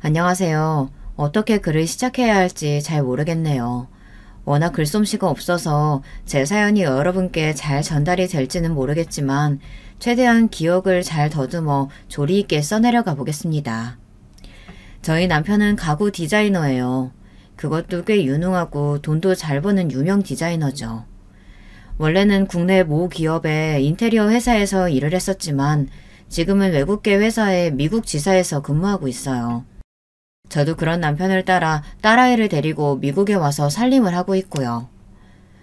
안녕하세요. 어떻게 글을 시작해야 할지 잘 모르겠네요. 워낙 글솜씨가 없어서 제 사연이 여러분께 잘 전달이 될지는 모르겠지만 최대한 기억을 잘 더듬어 조리 있게 써내려가 보겠습니다. 저희 남편은 가구 디자이너예요. 그것도 꽤 유능하고 돈도 잘 버는 유명 디자이너죠. 원래는 국내 모 기업의 인테리어 회사에서 일을 했었지만 지금은 외국계 회사의 미국 지사에서 근무하고 있어요. 저도 그런 남편을 따라 딸아이를 데리고 미국에 와서 살림을 하고 있고요.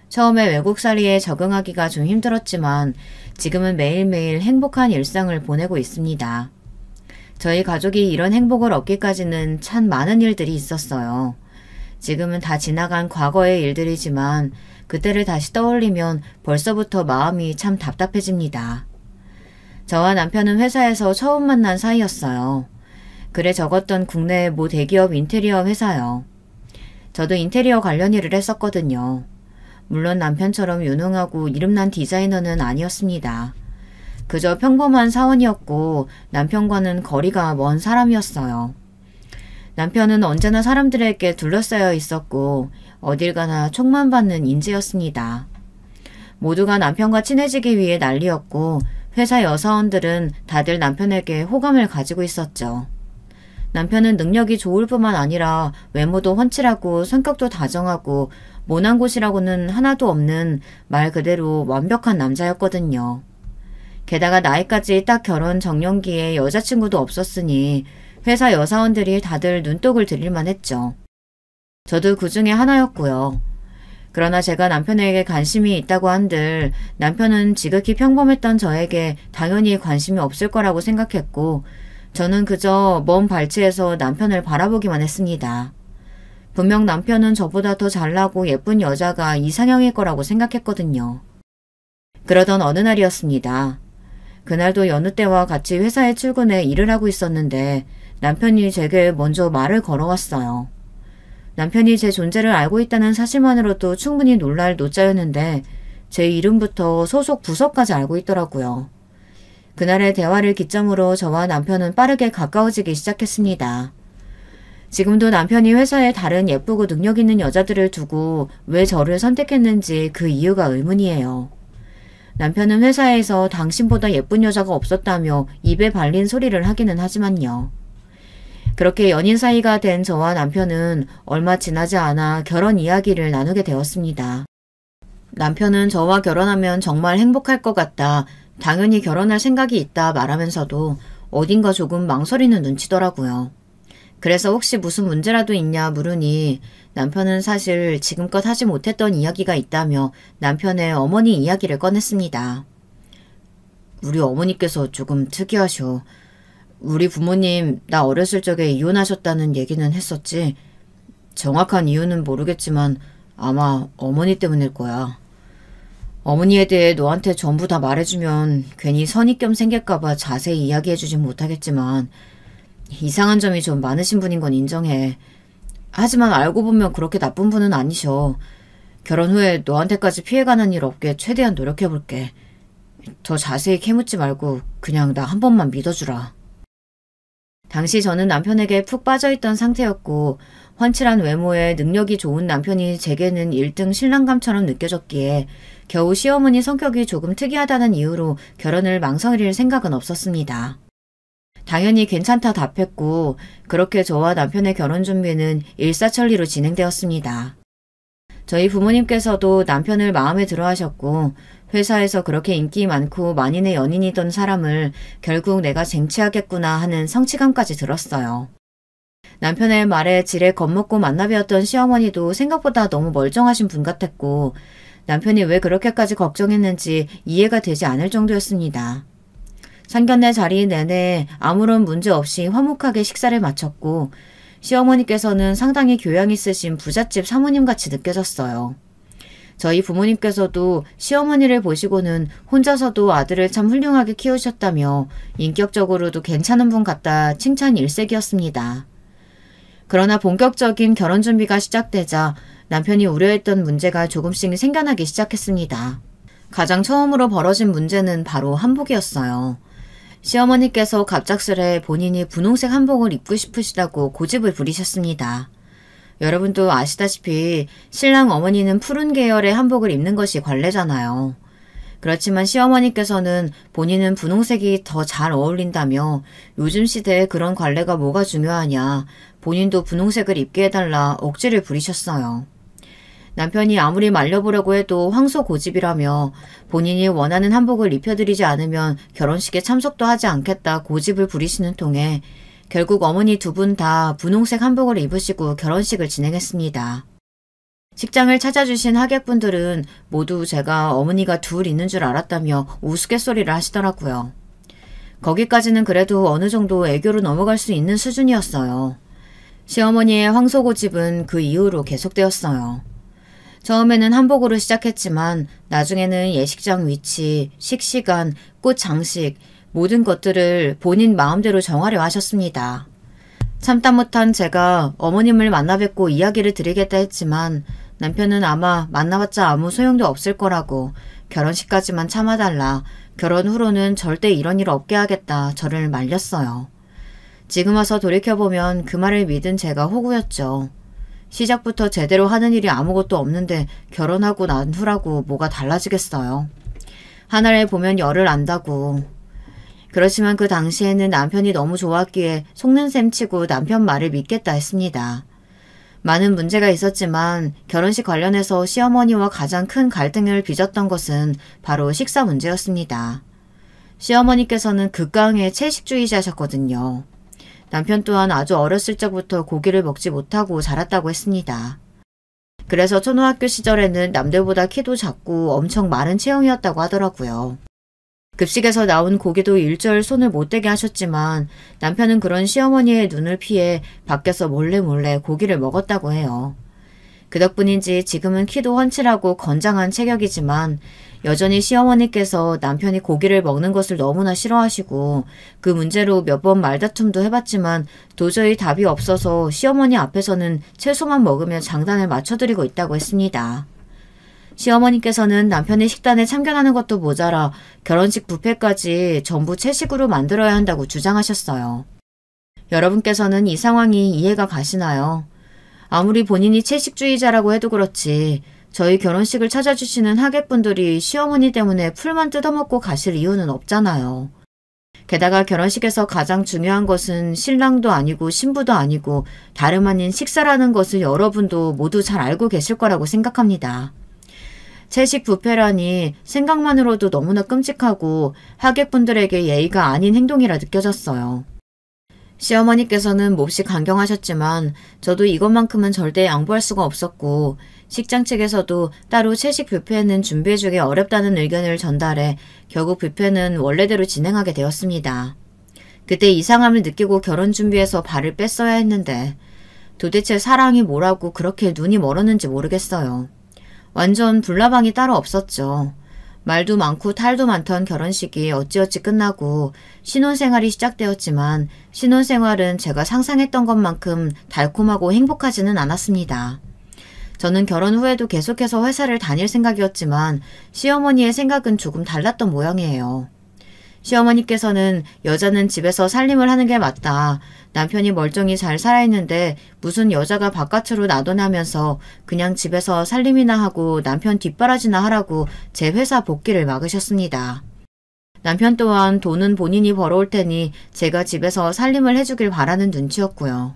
처음에 외국살이에 적응하기가 좀 힘들었지만 지금은 매일매일 행복한 일상을 보내고 있습니다. 저희 가족이 이런 행복을 얻기까지는 참 많은 일들이 있었어요. 지금은 다 지나간 과거의 일들이지만 그때를 다시 떠올리면 벌써부터 마음이 참 답답해집니다. 저와 남편은 회사에서 처음 만난 사이였어요. 글에 적었던 국내 모 대기업 인테리어 회사요. 저도 인테리어 관련 일을 했었거든요. 물론 남편처럼 유능하고 이름난 디자이너는 아니었습니다. 그저 평범한 사원이었고 남편과는 거리가 먼 사람이었어요. 남편은 언제나 사람들에게 둘러싸여 있었고 어딜 가나 촉만 받는 인재였습니다. 모두가 남편과 친해지기 위해 난리였고 회사 여사원들은 다들 남편에게 호감을 가지고 있었죠. 남편은 능력이 좋을 뿐만 아니라 외모도 훤칠하고 성격도 다정하고 모난 곳이라고는 하나도 없는 말 그대로 완벽한 남자였거든요. 게다가 나이까지 딱 결혼 정년기에 여자친구도 없었으니 회사 여사원들이 다들 눈독을 들일만 했죠. 저도 그 중에 하나였고요. 그러나 제가 남편에게 관심이 있다고 한들 남편은 지극히 평범했던 저에게 당연히 관심이 없을 거라고 생각했고 저는 그저 먼 발치에서 남편을 바라보기만 했습니다. 분명 남편은 저보다 더 잘나고 예쁜 여자가 이상형일 거라고 생각했거든요. 그러던 어느 날이었습니다. 그날도 여느 때와 같이 회사에 출근해 일을 하고 있었는데 남편이 제게 먼저 말을 걸어왔어요. 남편이 제 존재를 알고 있다는 사실만으로도 충분히 놀랄 노자였는데 제 이름부터 소속 부서까지 알고 있더라고요. 그날의 대화를 기점으로 저와 남편은 빠르게 가까워지기 시작했습니다. 지금도 남편이 회사에 다른 예쁘고 능력 있는 여자들을 두고 왜 저를 선택했는지 그 이유가 의문이에요. 남편은 회사에서 당신보다 예쁜 여자가 없었다며 입에 발린 소리를 하기는 하지만요. 그렇게 연인 사이가 된 저와 남편은 얼마 지나지 않아 결혼 이야기를 나누게 되었습니다. 남편은 저와 결혼하면 정말 행복할 것 같다. 당연히 결혼할 생각이 있다 말하면서도 어딘가 조금 망설이는 눈치더라고요. 그래서 혹시 무슨 문제라도 있냐 물으니 남편은 사실 지금껏 하지 못했던 이야기가 있다며 남편의 어머니 이야기를 꺼냈습니다. 우리 어머니께서 조금 특이하셔. 우리 부모님 나 어렸을 적에 이혼하셨다는 얘기는 했었지. 정확한 이유는 모르겠지만 아마 어머니 때문일 거야. 어머니에 대해 너한테 전부 다 말해주면 괜히 선입견 생길까봐 자세히 이야기해주진 못하겠지만 이상한 점이 좀 많으신 분인 건 인정해. 하지만 알고 보면 그렇게 나쁜 분은 아니셔. 결혼 후에 너한테까지 피해가는 일 없게 최대한 노력해볼게. 더 자세히 캐묻지 말고 그냥 나 한 번만 믿어주라. 당시 저는 남편에게 푹 빠져있던 상태였고 훤칠한 외모에 능력이 좋은 남편이 제게는 1등 신랑감처럼 느껴졌기에 겨우 시어머니 성격이 조금 특이하다는 이유로 결혼을 망설일 생각은 없었습니다. 당연히 괜찮다 답했고 그렇게 저와 남편의 결혼 준비는 일사천리로 진행되었습니다. 저희 부모님께서도 남편을 마음에 들어 하셨고 회사에서 그렇게 인기 많고 만인의 연인이던 사람을 결국 내가 쟁취하겠구나 하는 성취감까지 들었어요. 남편의 말에 지레 겁먹고 만나뵈었던 시어머니도 생각보다 너무 멀쩡하신 분 같았고 남편이 왜 그렇게까지 걱정했는지 이해가 되지 않을 정도였습니다. 상견례 자리 내내 아무런 문제 없이 화목하게 식사를 마쳤고 시어머니께서는 상당히 교양 있으신 부잣집 사모님같이 느껴졌어요. 저희 부모님께서도 시어머니를 보시고는 혼자서도 아들을 참 훌륭하게 키우셨다며 인격적으로도 괜찮은 분 같다 칭찬 일색이었습니다. 그러나 본격적인 결혼 준비가 시작되자 남편이 우려했던 문제가 조금씩 생겨나기 시작했습니다. 가장 처음으로 벌어진 문제는 바로 한복이었어요. 시어머니께서 갑작스레 본인이 분홍색 한복을 입고 싶으시다고 고집을 부리셨습니다. 여러분도 아시다시피 신랑 어머니는 푸른 계열의 한복을 입는 것이 관례잖아요. 그렇지만 시어머니께서는 본인은 분홍색이 더 잘 어울린다며 요즘 시대에 그런 관례가 뭐가 중요하냐, 본인도 분홍색을 입게 해달라 억지를 부리셨어요. 남편이 아무리 말려보려고 해도 황소 고집이라며 본인이 원하는 한복을 입혀드리지 않으면 결혼식에 참석도 하지 않겠다 고집을 부리시는 통에 결국 어머니 두 분 다 분홍색 한복을 입으시고 결혼식을 진행했습니다. 식장을 찾아주신 하객분들은 모두 제가 어머니가 둘 있는 줄 알았다며 우스갯소리를 하시더라고요. 거기까지는 그래도 어느 정도 애교로 넘어갈 수 있는 수준이었어요. 시어머니의 황소 고집은 그 이후로 계속되었어요. 처음에는 한복으로 시작했지만 나중에는 예식장 위치, 식시간, 꽃 장식 모든 것들을 본인 마음대로 정하려 하셨습니다. 참다 못한 제가 어머님을 만나 뵙고 이야기를 드리겠다 했지만 남편은 아마 만나봤자 아무 소용도 없을 거라고 결혼식까지만 참아달라, 결혼 후로는 절대 이런 일 없게 하겠다 저를 말렸어요. 지금 와서 돌이켜보면 그 말을 믿은 제가 호구였죠. 시작부터 제대로 하는 일이 아무것도 없는데 결혼하고 난 후라고 뭐가 달라지겠어요. 하나를 보면 열을 안다고. 그렇지만 그 당시에는 남편이 너무 좋았기에 속는 셈 치고 남편 말을 믿겠다 했습니다. 많은 문제가 있었지만 결혼식 관련해서 시어머니와 가장 큰 갈등을 빚었던 것은 바로 식사 문제였습니다. 시어머니께서는 극강의 채식주의자셨거든요. 남편 또한 아주 어렸을 적부터 고기를 먹지 못하고 자랐다고 했습니다. 그래서 초등학교 시절에는 남들보다 키도 작고 엄청 마른 체형이었다고 하더라고요. 급식에서 나온 고기도 일절 손을 못 대게 하셨지만 남편은 그런 시어머니의 눈을 피해 밖에서 몰래 고기를 먹었다고 해요. 그 덕분인지 지금은 키도 훤칠하고 건장한 체격이지만 여전히 시어머니께서 남편이 고기를 먹는 것을 너무나 싫어하시고 그 문제로 몇 번 말다툼도 해봤지만 도저히 답이 없어서 시어머니 앞에서는 채소만 먹으며 장단을 맞춰드리고 있다고 했습니다. 시어머니께서는 남편의 식단에 참견하는 것도 모자라 결혼식 뷔페까지 전부 채식으로 만들어야 한다고 주장하셨어요. 여러분께서는 이 상황이 이해가 가시나요? 아무리 본인이 채식주의자라고 해도 그렇지 저희 결혼식을 찾아주시는 하객분들이 시어머니 때문에 풀만 뜯어먹고 가실 이유는 없잖아요. 게다가 결혼식에서 가장 중요한 것은 신랑도 아니고 신부도 아니고 다름 아닌 식사라는 것을 여러분도 모두 잘 알고 계실 거라고 생각합니다. 채식 뷔페라니 생각만으로도 너무나 끔찍하고 하객분들에게 예의가 아닌 행동이라 느껴졌어요. 시어머니께서는 몹시 강경하셨지만 저도 이것만큼은 절대 양보할 수가 없었고 식장 측에서도 따로 채식 뷔페는 준비해주기 어렵다는 의견을 전달해 결국 뷔페는 원래대로 진행하게 되었습니다. 그때 이상함을 느끼고 결혼 준비해서 발을 뺐어야 했는데 도대체 사랑이 뭐라고 그렇게 눈이 멀었는지 모르겠어요. 완전 불나방이 따로 없었죠. 말도 많고 탈도 많던 결혼식이 어찌어찌 끝나고 신혼생활이 시작되었지만 신혼생활은 제가 상상했던 것만큼 달콤하고 행복하지는 않았습니다. 저는 결혼 후에도 계속해서 회사를 다닐 생각이었지만 시어머니의 생각은 조금 달랐던 모양이에요. 시어머니께서는 여자는 집에서 살림을 하는 게 맞다. 남편이 멀쩡히 잘 살아있는데 무슨 여자가 바깥으로 나도나면서 그냥 집에서 살림이나 하고 남편 뒷바라지나 하라고 제 회사 복귀를 막으셨습니다. 남편 또한 돈은 본인이 벌어올 테니 제가 집에서 살림을 해주길 바라는 눈치였고요.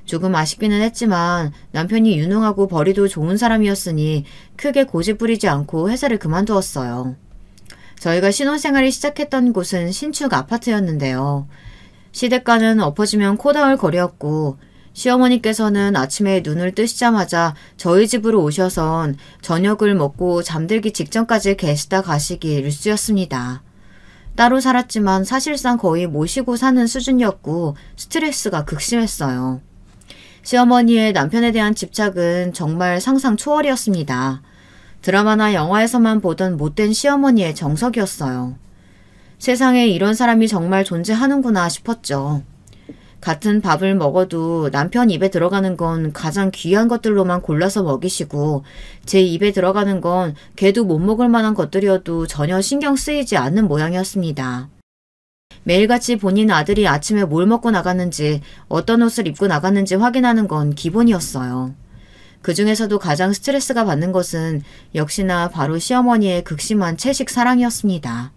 조금 아쉽기는 했지만 남편이 유능하고 벌이도 좋은 사람이었으니 크게 고집 부리지 않고 회사를 그만두었어요. 저희가 신혼생활이 시작했던 곳은 신축 아파트였는데요. 시댁과는 엎어지면 코다울 거리였고 시어머니께서는 아침에 눈을 뜨시자마자 저희 집으로 오셔선 저녁을 먹고 잠들기 직전까지 계시다 가시기 일쑤였습니다. 따로 살았지만 사실상 거의 모시고 사는 수준이었고 스트레스가 극심했어요. 시어머니의 남편에 대한 집착은 정말 상상 초월이었습니다. 드라마나 영화에서만 보던 못된 시어머니의 정석이었어요. 세상에 이런 사람이 정말 존재하는구나 싶었죠. 같은 밥을 먹어도 남편 입에 들어가는 건 가장 귀한 것들로만 골라서 먹이시고 제 입에 들어가는 건 걔도 못 먹을 만한 것들이어도 전혀 신경 쓰이지 않는 모양이었습니다. 매일같이 본인 아들이 아침에 뭘 먹고 나갔는지 어떤 옷을 입고 나갔는지 확인하는 건 기본이었어요. 그 중에서도 가장 스트레스가 받는 것은 역시나 바로 시어머니의 극심한 채식 사랑이었습니다.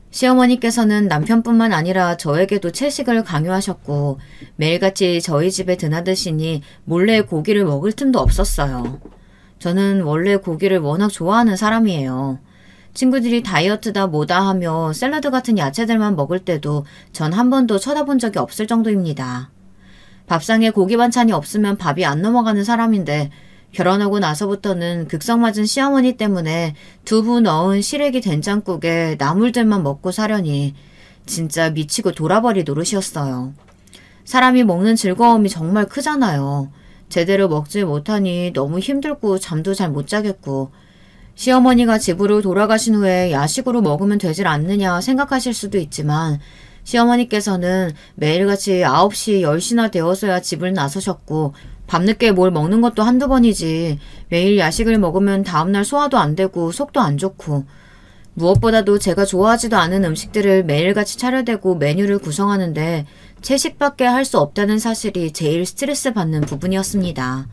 시어머니께서는 남편뿐만 아니라 저에게도 채식을 강요하셨고 매일같이 저희 집에 드나드시니 몰래 고기를 먹을 틈도 없었어요. 저는 원래 고기를 워낙 좋아하는 사람이에요. 친구들이 다이어트다 뭐다 하며 샐러드 같은 야채들만 먹을 때도 전 한 번도 쳐다본 적이 없을 정도입니다. 밥상에 고기 반찬이 없으면 밥이 안 넘어가는 사람인데 결혼하고 나서부터는 극성맞은 시어머니 때문에 두부 넣은 시래기 된장국에 나물들만 먹고 사려니 진짜 미치고 돌아버릴 노릇이었어요. 사람이 먹는 즐거움이 정말 크잖아요. 제대로 먹지 못하니 너무 힘들고 잠도 잘 못 자겠고 시어머니가 집으로 돌아가신 후에 야식으로 먹으면 되질 않느냐 생각하실 수도 있지만 시어머니께서는 매일같이 9시, 10시나 되어서야 집을 나서셨고 밤늦게 뭘 먹는 것도 한두 번이지 매일 야식을 먹으면 다음날 소화도 안 되고 속도 안 좋고 무엇보다도 제가 좋아하지도 않은 음식들을 매일같이 차려대고 메뉴를 구성하는데 채식밖에 할 수 없다는 사실이 제일 스트레스 받는 부분이었습니다.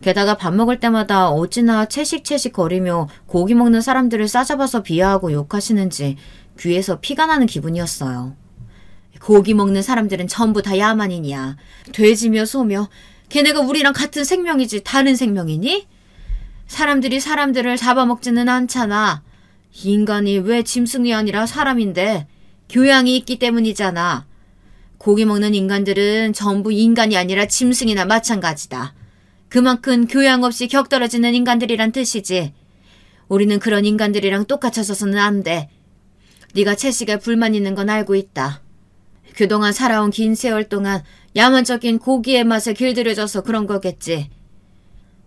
게다가 밥 먹을 때마다 어찌나 채식 거리며 고기 먹는 사람들을 싸잡아서 비하하고 욕하시는지 귀에서 피가 나는 기분이었어요. 고기 먹는 사람들은 전부 다 야만인이야. 돼지며 소며 걔네가 우리랑 같은 생명이지 다른 생명이니? 사람들이 사람들을 잡아먹지는 않잖아. 인간이 왜 짐승이 아니라 사람인데 교양이 있기 때문이잖아. 고기 먹는 인간들은 전부 인간이 아니라 짐승이나 마찬가지다. 그만큼 교양 없이 격떨어지는 인간들이란 뜻이지. 우리는 그런 인간들이랑 똑같아서는 안 돼. 네가 채식에 불만 있는 건 알고 있다. 그동안 살아온 긴 세월 동안 야만적인 고기의 맛에 길들여져서 그런 거겠지.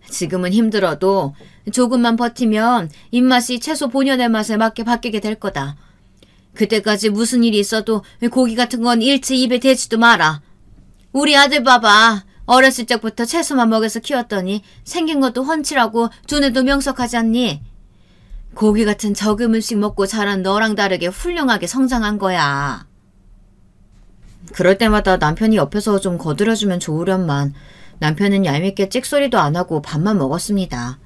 지금은 힘들어도 조금만 버티면 입맛이 채소 본연의 맛에 맞게 바뀌게 될 거다. 그때까지 무슨 일이 있어도 고기 같은 건 일체 입에 대지도 마라. 우리 아들 봐봐. 어렸을 적부터 채소만 먹여서 키웠더니 생긴 것도 훤칠하고 두뇌도 명석하지 않니? 고기 같은 적은 음식 먹고 자란 너랑 다르게 훌륭하게 성장한 거야. 그럴 때마다 남편이 옆에서 좀 거들어주면 좋으련만 남편은 얄밉게 찍소리도 안 하고 밥만 먹었습니다.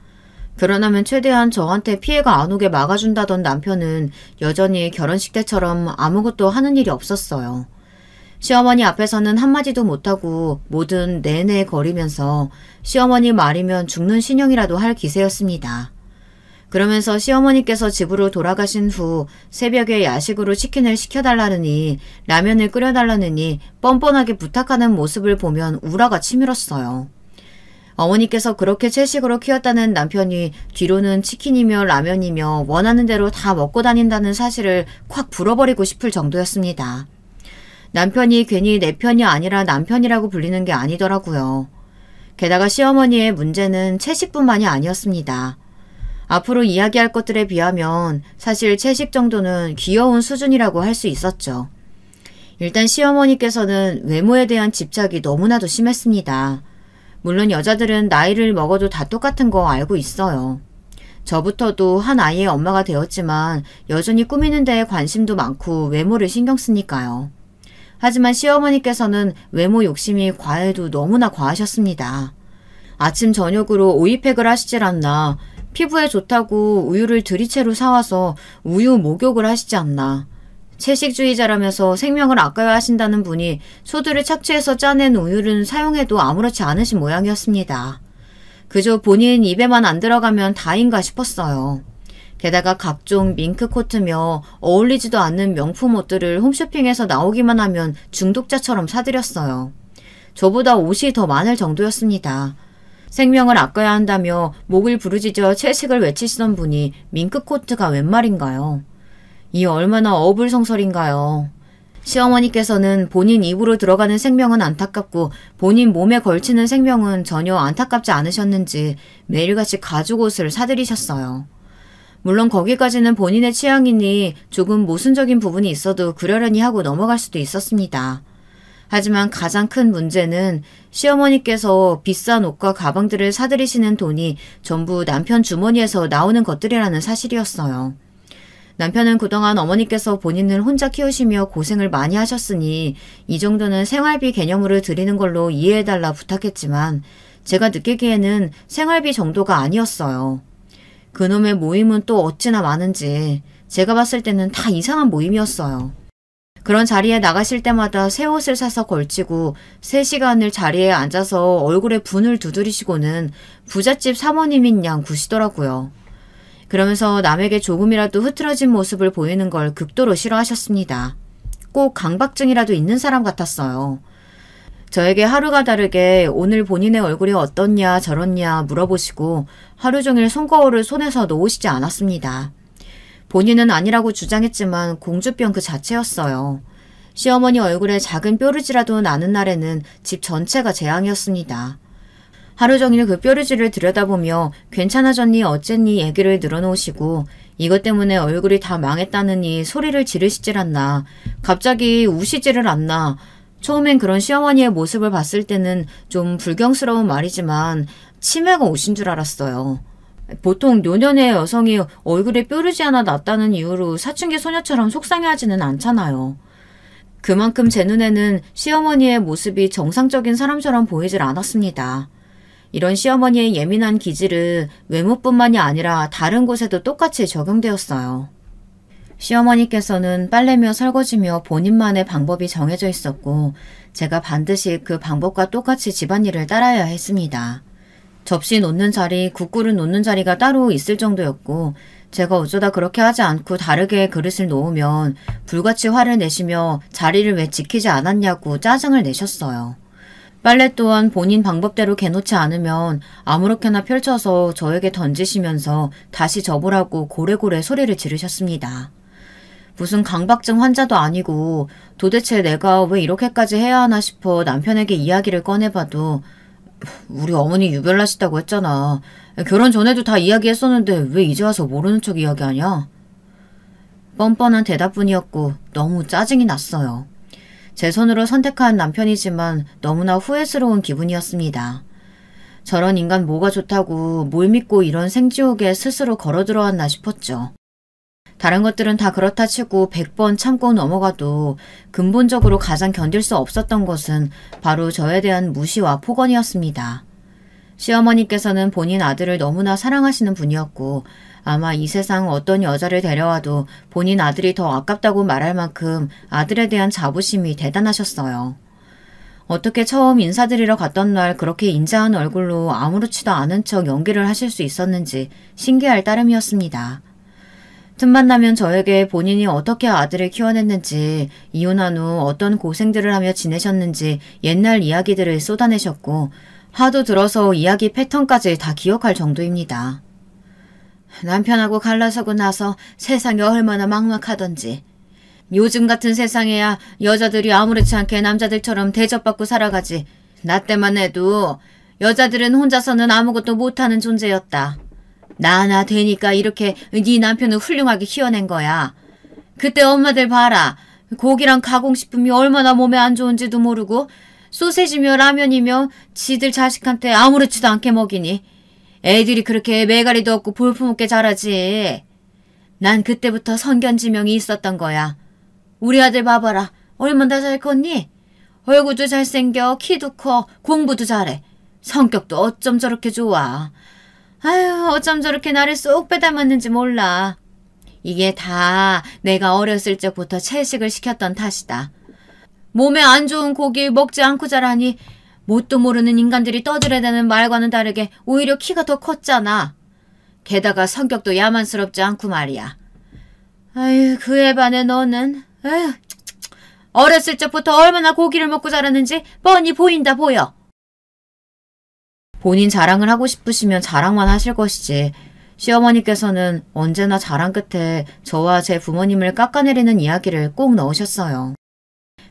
결혼하면 최대한 저한테 피해가 안 오게 막아준다던 남편은 여전히 결혼식 때처럼 아무것도 하는 일이 없었어요. 시어머니 앞에서는 한마디도 못하고 뭐든 내내 거리면서 시어머니 말이면 죽는 신용이라도 할 기세였습니다. 그러면서 시어머니께서 집으로 돌아가신 후 새벽에 야식으로 치킨을 시켜달라느니 라면을 끓여달라느니 뻔뻔하게 부탁하는 모습을 보면 우라가 치밀었어요. 어머니께서 그렇게 채식으로 키웠다는 남편이 뒤로는 치킨이며 라면이며 원하는 대로 다 먹고 다닌다는 사실을 콱 불어버리고 싶을 정도였습니다. 남편이 괜히 내 편이 아니라 남편이라고 불리는 게 아니더라고요. 게다가 시어머니의 문제는 채식뿐만이 아니었습니다. 앞으로 이야기할 것들에 비하면 사실 채식 정도는 귀여운 수준이라고 할 수 있었죠. 일단 시어머니께서는 외모에 대한 집착이 너무나도 심했습니다. 물론 여자들은 나이를 먹어도 다 똑같은 거 알고 있어요. 저부터도 한 아이의 엄마가 되었지만 여전히 꾸미는 데에 관심도 많고 외모를 신경 쓰니까요. 하지만 시어머니께서는 외모 욕심이 과해도 너무나 과하셨습니다. 아침 저녁으로 오이팩을 하시질 않나, 피부에 좋다고 우유를 들이채로 사와서 우유 목욕을 하시지 않나, 채식주의자라면서 생명을 아까워하신다는 분이 소들을 착취해서 짜낸 우유를 사용해도 아무렇지 않으신 모양이었습니다. 그저 본인 입에만 안 들어가면 다인가 싶었어요. 게다가 각종 밍크 코트며 어울리지도 않는 명품 옷들을 홈쇼핑에서 나오기만 하면 중독자처럼 사들였어요. 저보다 옷이 더 많을 정도였습니다. 생명을 아껴야 한다며 목을 부르짖어 채식을 외치시던 분이 밍크 코트가 웬 말인가요? 이 얼마나 어불성설인가요? 시어머니께서는 본인 입으로 들어가는 생명은 안타깝고 본인 몸에 걸치는 생명은 전혀 안타깝지 않으셨는지 매일같이 가죽옷을 사들이셨어요. 물론 거기까지는 본인의 취향이니 조금 모순적인 부분이 있어도 그러려니 하고 넘어갈 수도 있었습니다. 하지만 가장 큰 문제는 시어머니께서 비싼 옷과 가방들을 사들이시는 돈이 전부 남편 주머니에서 나오는 것들이라는 사실이었어요. 남편은 그동안 어머니께서 본인을 혼자 키우시며 고생을 많이 하셨으니 이 정도는 생활비 개념으로 드리는 걸로 이해해달라 부탁했지만 제가 느끼기에는 생활비 정도가 아니었어요. 그놈의 모임은 또 어찌나 많은지 제가 봤을 때는 다 이상한 모임이었어요. 그런 자리에 나가실 때마다 새 옷을 사서 걸치고 3시간을 자리에 앉아서 얼굴에 분을 두드리시고는 부잣집 사모님인 양 구시더라고요. 그러면서 남에게 조금이라도 흐트러진 모습을 보이는 걸 극도로 싫어하셨습니다. 꼭 강박증이라도 있는 사람 같았어요. 저에게 하루가 다르게 오늘 본인의 얼굴이 어떻냐 저렇냐 물어보시고 하루 종일 손거울을 손에서 놓으시지 않았습니다. 본인은 아니라고 주장했지만 공주병 그 자체였어요. 시어머니 얼굴에 작은 뾰루지라도 나는 날에는 집 전체가 재앙이었습니다. 하루 종일 그 뾰루지를 들여다보며 괜찮아졌니 어쨌니 얘기를 늘어놓으시고 이것 때문에 얼굴이 다 망했다느니 소리를 지르시질 않나 갑자기 우시지를 않나. 처음엔 그런 시어머니의 모습을 봤을 때는 좀 불경스러운 말이지만 치매가 오신 줄 알았어요. 보통 노년의 여성이 얼굴에 뾰루지 하나 났다는 이유로 사춘기 소녀처럼 속상해하지는 않잖아요. 그만큼 제 눈에는 시어머니의 모습이 정상적인 사람처럼 보이질 않았습니다. 이런 시어머니의 예민한 기질은 외모뿐만이 아니라 다른 곳에도 똑같이 적용되었어요. 시어머니께서는 빨래며 설거지며 본인만의 방법이 정해져 있었고 제가 반드시 그 방법과 똑같이 집안일을 따라야 했습니다. 접시 놓는 자리, 국그릇 놓는 자리가 따로 있을 정도였고 제가 어쩌다 그렇게 하지 않고 다르게 그릇을 놓으면 불같이 화를 내시며 자리를 왜 지키지 않았냐고 짜증을 내셨어요. 빨래 또한 본인 방법대로 개놓지 않으면 아무렇게나 펼쳐서 저에게 던지시면서 다시 접으라고 고래고래 소리를 지르셨습니다. 무슨 강박증 환자도 아니고 도대체 내가 왜 이렇게까지 해야 하나 싶어 남편에게 이야기를 꺼내봐도 우리 어머니 유별나시다고 했잖아. 결혼 전에도 다 이야기했었는데 왜 이제 와서 모르는 척 이야기하냐? 뻔뻔한 대답뿐이었고 너무 짜증이 났어요. 제 손으로 선택한 남편이지만 너무나 후회스러운 기분이었습니다. 저런 인간 뭐가 좋다고 뭘 믿고 이런 생지옥에 스스로 걸어들어왔나 싶었죠. 다른 것들은 다 그렇다 치고 100번 참고 넘어가도 근본적으로 가장 견딜 수 없었던 것은 바로 저에 대한 무시와 폭언이었습니다. 시어머니께서는 본인 아들을 너무나 사랑하시는 분이었고 아마 이 세상 어떤 여자를 데려와도 본인 아들이 더 아깝다고 말할 만큼 아들에 대한 자부심이 대단하셨어요. 어떻게 처음 인사드리러 갔던 날 그렇게 인자한 얼굴로 아무렇지도 않은 척 연기를 하실 수 있었는지 신기할 따름이었습니다. 틈만 나면 저에게 본인이 어떻게 아들을 키워냈는지, 이혼한 후 어떤 고생들을 하며 지내셨는지 옛날 이야기들을 쏟아내셨고 하도 들어서 이야기 패턴까지 다 기억할 정도입니다. 남편하고 갈라서고 나서 세상이 얼마나 막막하던지. 요즘 같은 세상에야 여자들이 아무렇지 않게 남자들처럼 대접받고 살아가지. 나 때만 해도 여자들은 혼자서는 아무것도 못하는 존재였다. 나나 되니까 이렇게 네 남편을 훌륭하게 키워낸 거야. 그때 엄마들 봐라. 고기랑 가공식품이 얼마나 몸에 안 좋은지도 모르고 소세지며 라면이며 지들 자식한테 아무렇지도 않게 먹이니 애들이 그렇게 매가리도 없고 볼품없게 자라지. 난 그때부터 선견지명이 있었던 거야. 우리 아들 봐봐라. 얼마나 잘 컸니? 얼굴도 잘생겨, 키도 커, 공부도 잘해. 성격도 어쩜 저렇게 좋아. 아유, 어쩜 저렇게 나를 쏙 빼닮았는지 몰라. 이게 다 내가 어렸을 적부터 채식을 시켰던 탓이다. 몸에 안 좋은 고기 먹지 않고 자라니 뭣도 모르는 인간들이 떠들어대는 말과는 다르게 오히려 키가 더 컸잖아. 게다가 성격도 야만스럽지 않고 말이야. 아유, 그에 반해 너는 아유, 어렸을 적부터 얼마나 고기를 먹고 자랐는지 뻔히 보인다 보여. 본인 자랑을 하고 싶으시면 자랑만 하실 것이지 시어머니께서는 언제나 자랑 끝에 저와 제 부모님을 깎아내리는 이야기를 꼭 넣으셨어요.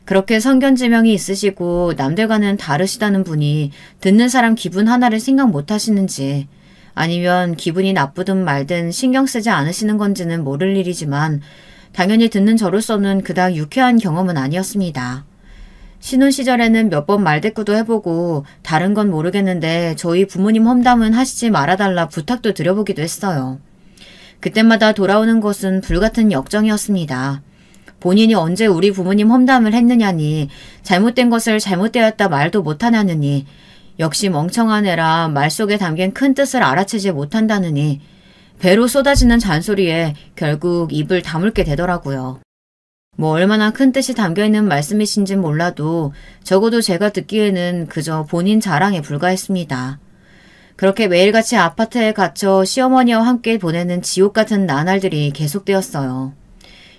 그렇게 선견지명이 있으시고 남들과는 다르시다는 분이 듣는 사람 기분 하나를 생각 못 하시는지 아니면 기분이 나쁘든 말든 신경 쓰지 않으시는 건지는 모를 일이지만 당연히 듣는 저로서는 그닥 유쾌한 경험은 아니었습니다. 신혼 시절에는 몇 번 말대꾸도 해보고 다른 건 모르겠는데 저희 부모님 험담은 하시지 말아달라 부탁도 드려보기도 했어요. 그때마다 돌아오는 것은 불같은 역정이었습니다. 본인이 언제 우리 부모님 험담을 했느냐니, 잘못된 것을 잘못되었다 말도 못하냐느니, 역시 멍청한 애라 말 속에 담긴 큰 뜻을 알아채지 못한다느니, 배로 쏟아지는 잔소리에 결국 입을 다물게 되더라고요. 뭐 얼마나 큰 뜻이 담겨있는 말씀이신진 몰라도 적어도 제가 듣기에는 그저 본인 자랑에 불과했습니다. 그렇게 매일같이 아파트에 갇혀 시어머니와 함께 보내는 지옥 같은 나날들이 계속되었어요.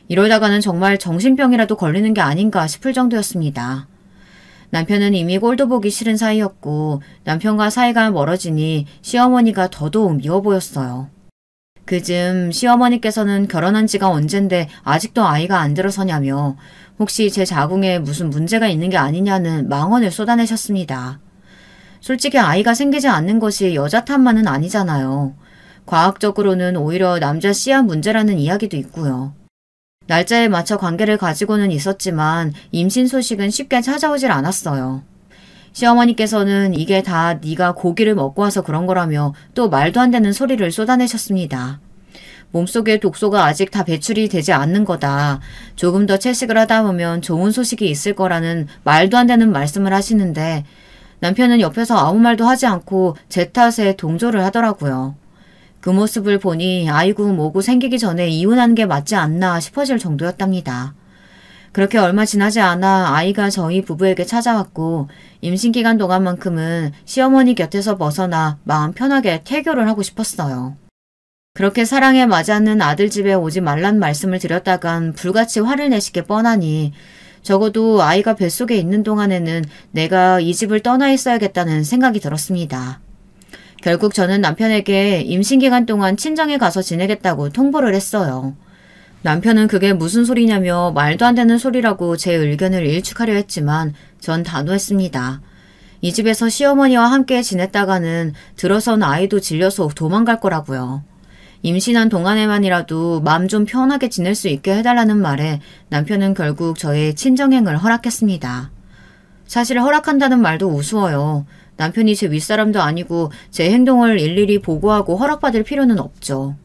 이러다가는 정말 정신병이라도 걸리는 게 아닌가 싶을 정도였습니다. 남편은 이미 꼴도 보기 싫은 사이였고 남편과 사이가 멀어지니 시어머니가 더더욱 미워 보였어요. 그즘 시어머니께서는 결혼한 지가 언젠데 아직도 아이가 안 들어서냐며 혹시 제 자궁에 무슨 문제가 있는 게 아니냐는 망언을 쏟아내셨습니다. 솔직히 아이가 생기지 않는 것이 여자 탓만은 아니잖아요. 과학적으로는 오히려 남자 씨앗 문제라는 이야기도 있고요. 날짜에 맞춰 관계를 가지고는 있었지만 임신 소식은 쉽게 찾아오질 않았어요. 시어머니께서는 이게 다 네가 고기를 먹고 와서 그런 거라며 또 말도 안 되는 소리를 쏟아내셨습니다. 몸속에 독소가 아직 다 배출이 되지 않는 거다. 조금 더 채식을 하다 보면 좋은 소식이 있을 거라는 말도 안 되는 말씀을 하시는데 남편은 옆에서 아무 말도 하지 않고 제 탓에 동조를 하더라고요. 그 모습을 보니 아이고 뭐고 생기기 전에 이혼하는 게 맞지 않나 싶어질 정도였답니다. 그렇게 얼마 지나지 않아 아이가 저희 부부에게 찾아왔고 임신기간 동안만큼은 시어머니 곁에서 벗어나 마음 편하게 태교를 하고 싶었어요. 그렇게 사랑에 맞았는 아들 집에 오지 말란 말씀을 드렸다간 불같이 화를 내시게 뻔하니 적어도 아이가 뱃속에 있는 동안에는 내가 이 집을 떠나 있어야겠다는 생각이 들었습니다. 결국 저는 남편에게 임신기간 동안 친정에 가서 지내겠다고 통보를 했어요. 남편은 그게 무슨 소리냐며 말도 안 되는 소리라고 제 의견을 일축하려 했지만 전 단호했습니다. 이 집에서 시어머니와 함께 지냈다가는 들어선 아이도 질려서 도망갈 거라고요. 임신한 동안에만이라도 마음 좀 편하게 지낼 수 있게 해달라는 말에 남편은 결국 저의 친정행을 허락했습니다. 사실 허락한다는 말도 우스워요. 남편이 제 윗사람도 아니고 제 행동을 일일이 보고하고 허락받을 필요는 없죠.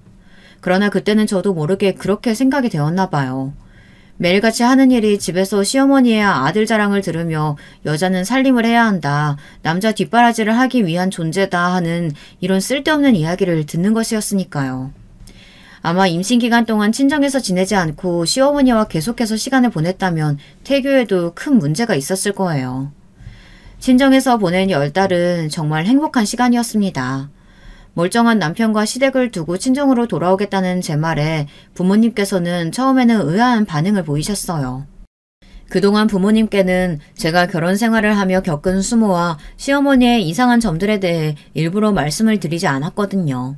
그러나 그때는 저도 모르게 그렇게 생각이 되었나 봐요. 매일같이 하는 일이 집에서 시어머니의 아들 자랑을 들으며 여자는 살림을 해야 한다, 남자 뒷바라지를 하기 위한 존재다 하는 이런 쓸데없는 이야기를 듣는 것이었으니까요. 아마 임신기간 동안 친정에서 지내지 않고 시어머니와 계속해서 시간을 보냈다면 태교에도 큰 문제가 있었을 거예요. 친정에서 보낸 10달은 정말 행복한 시간이었습니다. 멀쩡한 남편과 시댁을 두고 친정으로 돌아오겠다는 제 말에 부모님께서는 처음에는 의아한 반응을 보이셨어요. 그동안 부모님께는 제가 결혼 생활을 하며 겪은 수모와 시어머니의 이상한 점들에 대해 일부러 말씀을 드리지 않았거든요.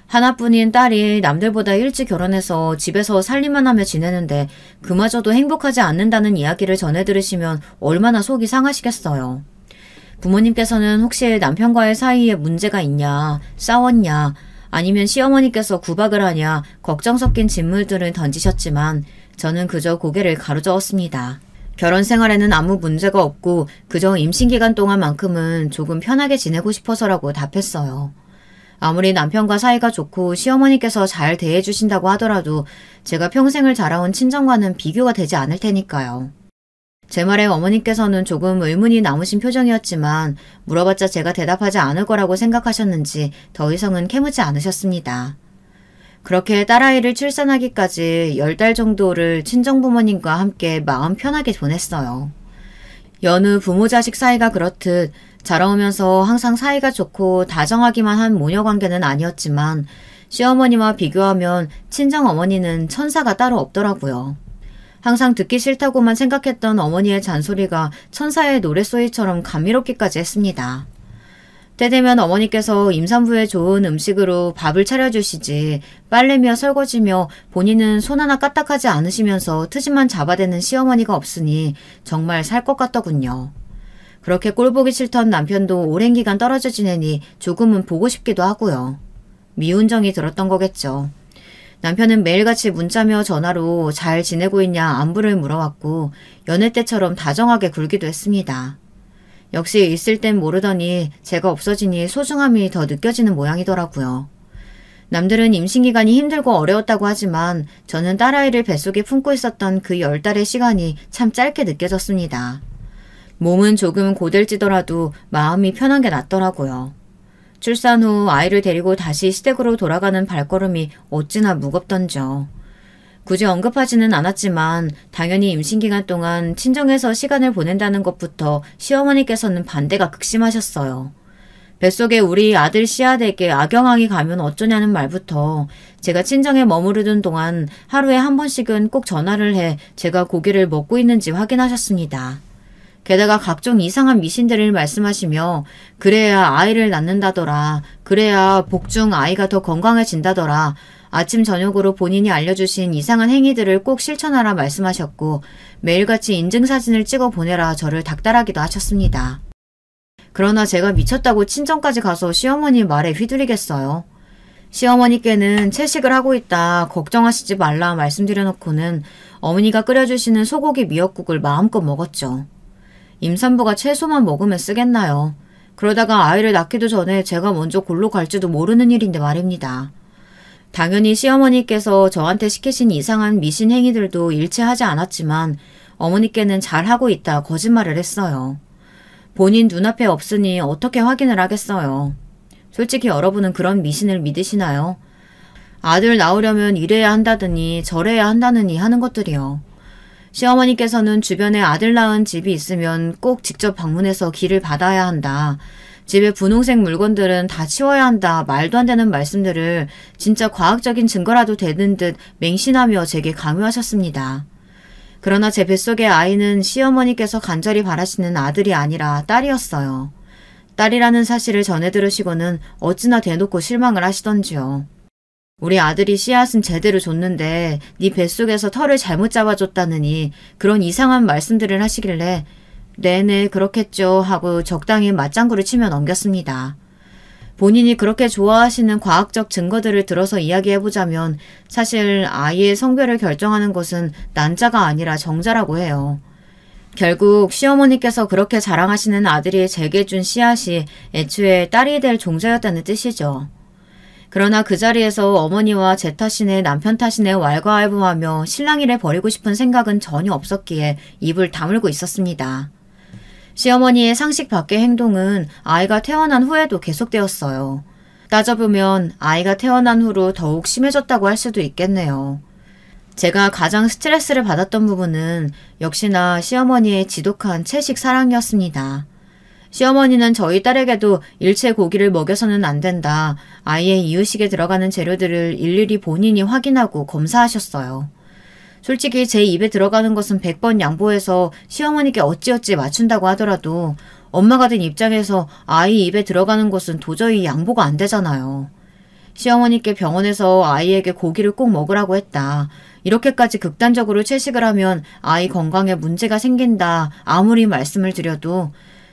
하나뿐인 딸이 남들보다 일찍 결혼해서 집에서 살림만 하며 지내는데 그마저도 행복하지 않는다는 이야기를 전해 들으시면 얼마나 속이 상하시겠어요. 부모님께서는 혹시 남편과의 사이에 문제가 있냐, 싸웠냐, 아니면 시어머니께서 구박을 하냐 걱정 섞인 질문들을 던지셨지만 저는 그저 고개를 가로저었습니다. 결혼 생활에는 아무 문제가 없고 그저 임신기간 동안만큼은 조금 편하게 지내고 싶어서라고 답했어요. 아무리 남편과 사이가 좋고 시어머니께서 잘 대해주신다고 하더라도 제가 평생을 자라온 친정과는 비교가 되지 않을 테니까요. 제 말에 어머니께서는 조금 의문이 남으신 표정이었지만 물어봤자 제가 대답하지 않을 거라고 생각하셨는지 더 이상은 캐묻지 않으셨습니다. 그렇게 딸아이를 출산하기까지 10달 정도를 친정부모님과 함께 마음 편하게 보냈어요. 여느 부모 자식 사이가 그렇듯 자라오면서 항상 사이가 좋고 다정하기만 한 모녀 관계는 아니었지만 시어머니와 비교하면 친정어머니는 천사가 따로 없더라고요. 항상 듣기 싫다고만 생각했던 어머니의 잔소리가 천사의 노랫소리처럼 감미롭기까지 했습니다. 때 되면 어머니께서 임산부에 좋은 음식으로 밥을 차려주시지 빨래며 설거지며 본인은 손 하나 까딱하지 않으시면서 트집만 잡아대는 시어머니가 없으니 정말 살 것 같더군요. 그렇게 꼴보기 싫던 남편도 오랜 기간 떨어져 지내니 조금은 보고 싶기도 하고요. 미운 정이 들었던 거겠죠. 남편은 매일같이 문자며 전화로 잘 지내고 있냐 안부를 물어왔고 연애 때처럼 다정하게 굴기도 했습니다. 역시 있을 땐 모르더니 제가 없어지니 소중함이 더 느껴지는 모양이더라고요. 남들은 임신기간이 힘들고 어려웠다고 하지만 저는 딸아이를 뱃속에 품고 있었던 그 10달의 시간이 참 짧게 느껴졌습니다. 몸은 조금 고될지더라도 마음이 편한 게 낫더라고요. 출산 후 아이를 데리고 다시 시댁으로 돌아가는 발걸음이 어찌나 무겁던지요. 굳이 언급하지는 않았지만 당연히 임신기간 동안 친정에서 시간을 보낸다는 것부터 시어머니께서는 반대가 극심하셨어요. 뱃속에 우리 아들 씨앗에게 악영향이 가면 어쩌냐는 말부터 제가 친정에 머무르던 동안 하루에 한 번씩은 꼭 전화를 해 제가 고기를 먹고 있는지 확인하셨습니다. 게다가 각종 이상한 미신들을 말씀하시며 그래야 아이를 낳는다더라. 그래야 복중 아이가 더 건강해진다더라. 아침 저녁으로 본인이 알려주신 이상한 행위들을 꼭 실천하라 말씀하셨고 매일같이 인증사진을 찍어 보내라 저를 닥달하기도 하셨습니다. 그러나 제가 미쳤다고 친정까지 가서 시어머니 말에 휘둘리겠어요. 시어머니께는 채식을 하고 있다 걱정하시지 말라 말씀드려놓고는 어머니가 끓여주시는 소고기 미역국을 마음껏 먹었죠. 임산부가 채소만 먹으면 쓰겠나요? 그러다가 아이를 낳기도 전에 제가 먼저 골로 갈지도 모르는 일인데 말입니다. 당연히 시어머니께서 저한테 시키신 이상한 미신 행위들도 일체하지 않았지만 어머니께는 잘하고 있다 거짓말을 했어요. 본인 눈앞에 없으니 어떻게 확인을 하겠어요. 솔직히 여러분은 그런 미신을 믿으시나요? 아들 낳으려면 이래야 한다더니 저래야 한다느니 하는 것들이요. 시어머니께서는 주변에 아들 낳은 집이 있으면 꼭 직접 방문해서 기를 받아야 한다. 집에 분홍색 물건들은 다 치워야 한다. 말도 안 되는 말씀들을 진짜 과학적인 증거라도 되는 듯 맹신하며 제게 강요하셨습니다. 그러나 제 뱃속의 아이는 시어머니께서 간절히 바라시는 아들이 아니라 딸이었어요. 딸이라는 사실을 전해 들으시고는 어찌나 대놓고 실망을 하시던지요. 우리 아들이 씨앗은 제대로 줬는데 네 뱃속에서 털을 잘못 잡아줬다느니 그런 이상한 말씀들을 하시길래 네네 그렇겠죠 하고 적당히 맞장구를 치며 넘겼습니다. 본인이 그렇게 좋아하시는 과학적 증거들을 들어서 이야기해보자면 사실 아이의 성별을 결정하는 것은 난자가 아니라 정자라고 해요. 결국 시어머니께서 그렇게 자랑하시는 아들이 제게 준 씨앗이 애초에 딸이 될 종자였다는 뜻이죠. 그러나 그 자리에서 어머니와 제 탓이네 남편 탓이네 왈가왈부하며 신랑이를 버리고 싶은 생각은 전혀 없었기에 입을 다물고 있었습니다. 시어머니의 상식 밖의 행동은 아이가 태어난 후에도 계속되었어요. 따져보면 아이가 태어난 후로 더욱 심해졌다고 할 수도 있겠네요. 제가 가장 스트레스를 받았던 부분은 역시나 시어머니의 지독한 채식 사랑이었습니다. 시어머니는 저희 딸에게도 일체 고기를 먹여서는 안 된다. 아이의 이유식에 들어가는 재료들을 일일이 본인이 확인하고 검사하셨어요. 솔직히 제 입에 들어가는 것은 100번 양보해서 시어머니께 어찌어찌 맞춘다고 하더라도 엄마가 된 입장에서 아이 입에 들어가는 것은 도저히 양보가 안 되잖아요. 시어머니께 병원에서 아이에게 고기를 꼭 먹으라고 했다. 이렇게까지 극단적으로 채식을 하면 아이 건강에 문제가 생긴다. 아무리 말씀을 드려도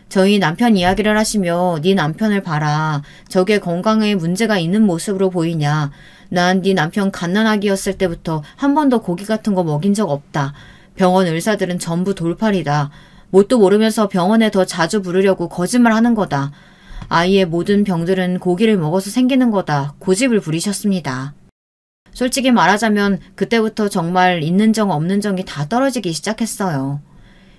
저희 남편 이야기를 하시며 네 남편을 봐라. 저게 건강에 문제가 있는 모습으로 보이냐. 난 네 남편 갓난아기였을 때부터 한 번도 고기 같은 거 먹인 적 없다. 병원 의사들은 전부 돌팔이다. 뭣도 모르면서 병원에 더 자주 부르려고 거짓말하는 거다. 아이의 모든 병들은 고기를 먹어서 생기는 거다. 고집을 부리셨습니다. 솔직히 말하자면 그때부터 정말 있는 정 없는 정이 다 떨어지기 시작했어요.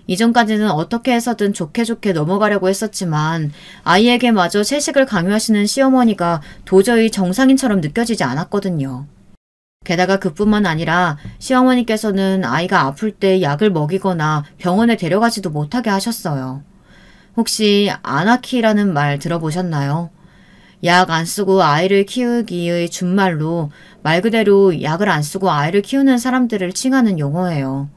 이전까지는 어떻게 해서든 좋게 넘어가려고 했었지만 아이에게 마저 채식을 강요하시는 시어머니가 도저히 정상인처럼 느껴지지 않았거든요. 게다가 그뿐만 아니라 시어머니께서는 아이가 아플 때 약을 먹이거나 병원에 데려가지도 못하게 하셨어요. 혹시 아나키라는 말 들어보셨나요? 약 안 쓰고 아이를 키우기의 준말로 말 그대로 약을 안 쓰고 아이를 키우는 사람들을 칭하는 용어예요.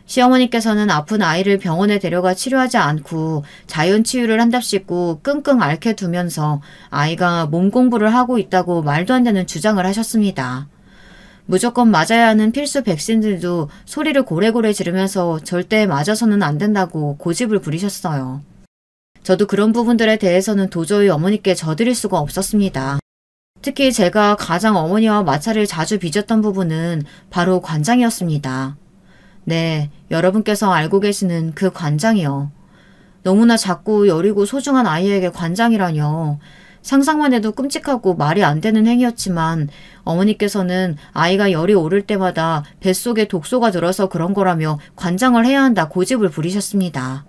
시어머니께서는 아픈 아이를 병원에 데려가 치료하지 않고 자연치유를 한답시고 끙끙 앓게 두면서 아이가 몸 공부를 하고 있다고 말도 안 되는 주장을 하셨습니다. 무조건 맞아야 하는 필수 백신들도 소리를 고래고래 지르면서 절대 맞아서는 안 된다고 고집을 부리셨어요. 저도 그런 부분들에 대해서는 도저히 어머니께 져드릴 수가 없었습니다. 특히 제가 가장 어머니와 마찰을 자주 빚었던 부분은 바로 관장이었습니다. 네, 여러분께서 알고 계시는 그 관장이요. 너무나 작고 여리고 소중한 아이에게 관장이라뇨. 상상만 해도 끔찍하고 말이 안 되는 행위였지만 어머니께서는 아이가 열이 오를 때마다 뱃속에 독소가 들어서 그런 거라며 관장을 해야 한다 고집을 부리셨습니다.